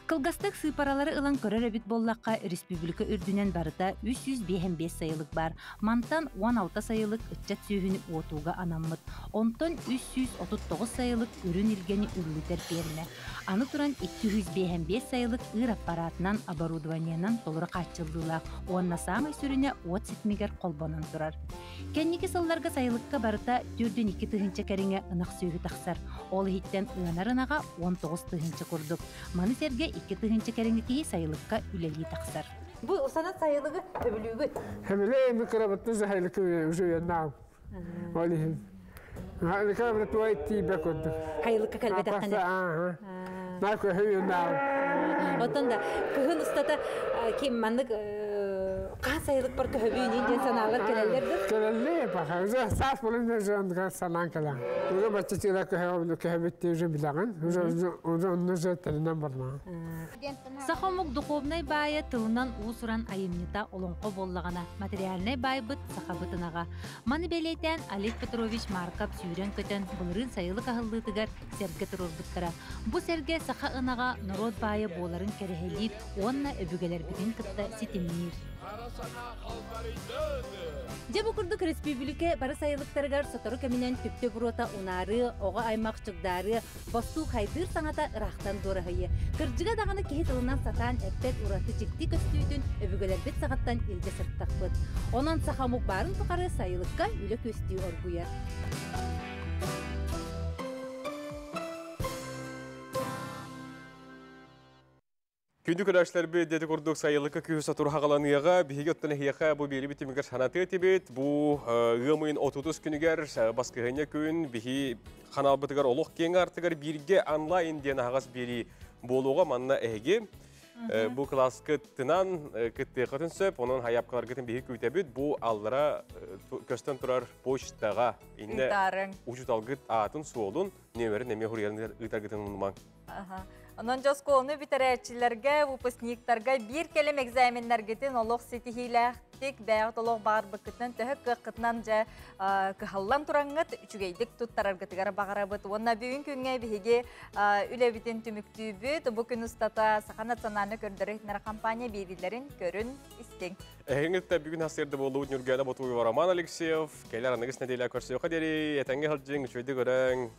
Kılgastык сыйпаралары ылан көрөр эбит боллакка республика үрдүнен барыта 355 sayılık бар. Мантан 16 sayılık ытчат сүйүнү отууга анаммыт. Онтон 339 sayılık үрүн илгени үрлүтер берине. Аны туран 255 sayılık ыр аппаратынан оборудованиянан толура качылдылар. Онна самый сүрүнө от ситмигер колбонун турар. Кенники сылларга sayılıkка барыта 4-2 тыгынча кериңе ынак сүйүгү таксар. Ол хиттен ынарынага 19 тыгынча курдук. Маны серге 2 тыгынча кериңети sayılıkка үлели таксар. Bu sanat sayılığı öbülüğü. Hemile mikrobotlu zahaylıkı уже yanam. Olihim. Mikrobotlu tuvayti bekodu. Hayılıkka kalbede kanı. Narko hüyü nam. Otan da kıhın ustada kim manlık kan sayılık par köhübüğünün den sanalar kelerlerdir. Kelerler bakar. Saf bulunca zonda sanan kalan. Uza başçılar köhübüttü uza bilağın. Uza onu zöterinden barma. Сахомук духовный бая тылынан уусуран айымнита олонко боллагана материальный байбыт сахабытынага. Маны белейтен Олег Петрович Марков сүйрен көтөн булырын сайылы кахыллытыгар серге турурбуттара. Бу серге саха ынага народ бая боларын керехелип, онна өбүгелер битин кытта ситимнир. Жабы курдук республика бары сайылыктарыгар сотору кеминен түптө бурота унары, ога аймак чугдары, бастуу хайдыр саңата ырахтан дорахайы. Кыржыга даганы кеһи тылынан сатан эппет ураты жикти көстүүтүн өбүгөлер бет сагаттан илге сырттакпыт. Онан сахамук барын тукары сайылыкка үлө көстүү оргуя. Күндү көрәшләр бе деди курдук сайылыкка күһү сатур хагаланыяга биһиге оттана хияха бу бери битимигер санаты тибет бу гымын 30 күнүгер баскыгыня күн биһи канал бытыгар олох кең артыгар бирге онлайн ден агас бери болуга манна эге бу класска тынан кытты кытын сөп онун хаяпкалар гытын биһи күтәбит бу аллара көстөн турар почтага инне учуталгыт атын суолун нөмерин неме хурьяндар ытагытын унман. Онон жосколны битерәчиләргә, выпускниктарга бир келем экзамендергетен олох сетихиләхтик, бәгыт олох бар быкытын төһөк кытнан жа кыһаллан тураңгыт үчүгейдик туттараргытыгар багарабыт. Онна бүгүн күнгә биһиге үлебитен түмүктүбүт, бу күн устата Саха национальный көрдөрөтнәр компания бириләрен көрүн истең. Эһиңетте бүгүн хасырды болуу Нургәлә Ботуева Роман Алексеев, келер аныгыс неделя көрсөкө дери, этәңге хылжың үчөйдү көрәң.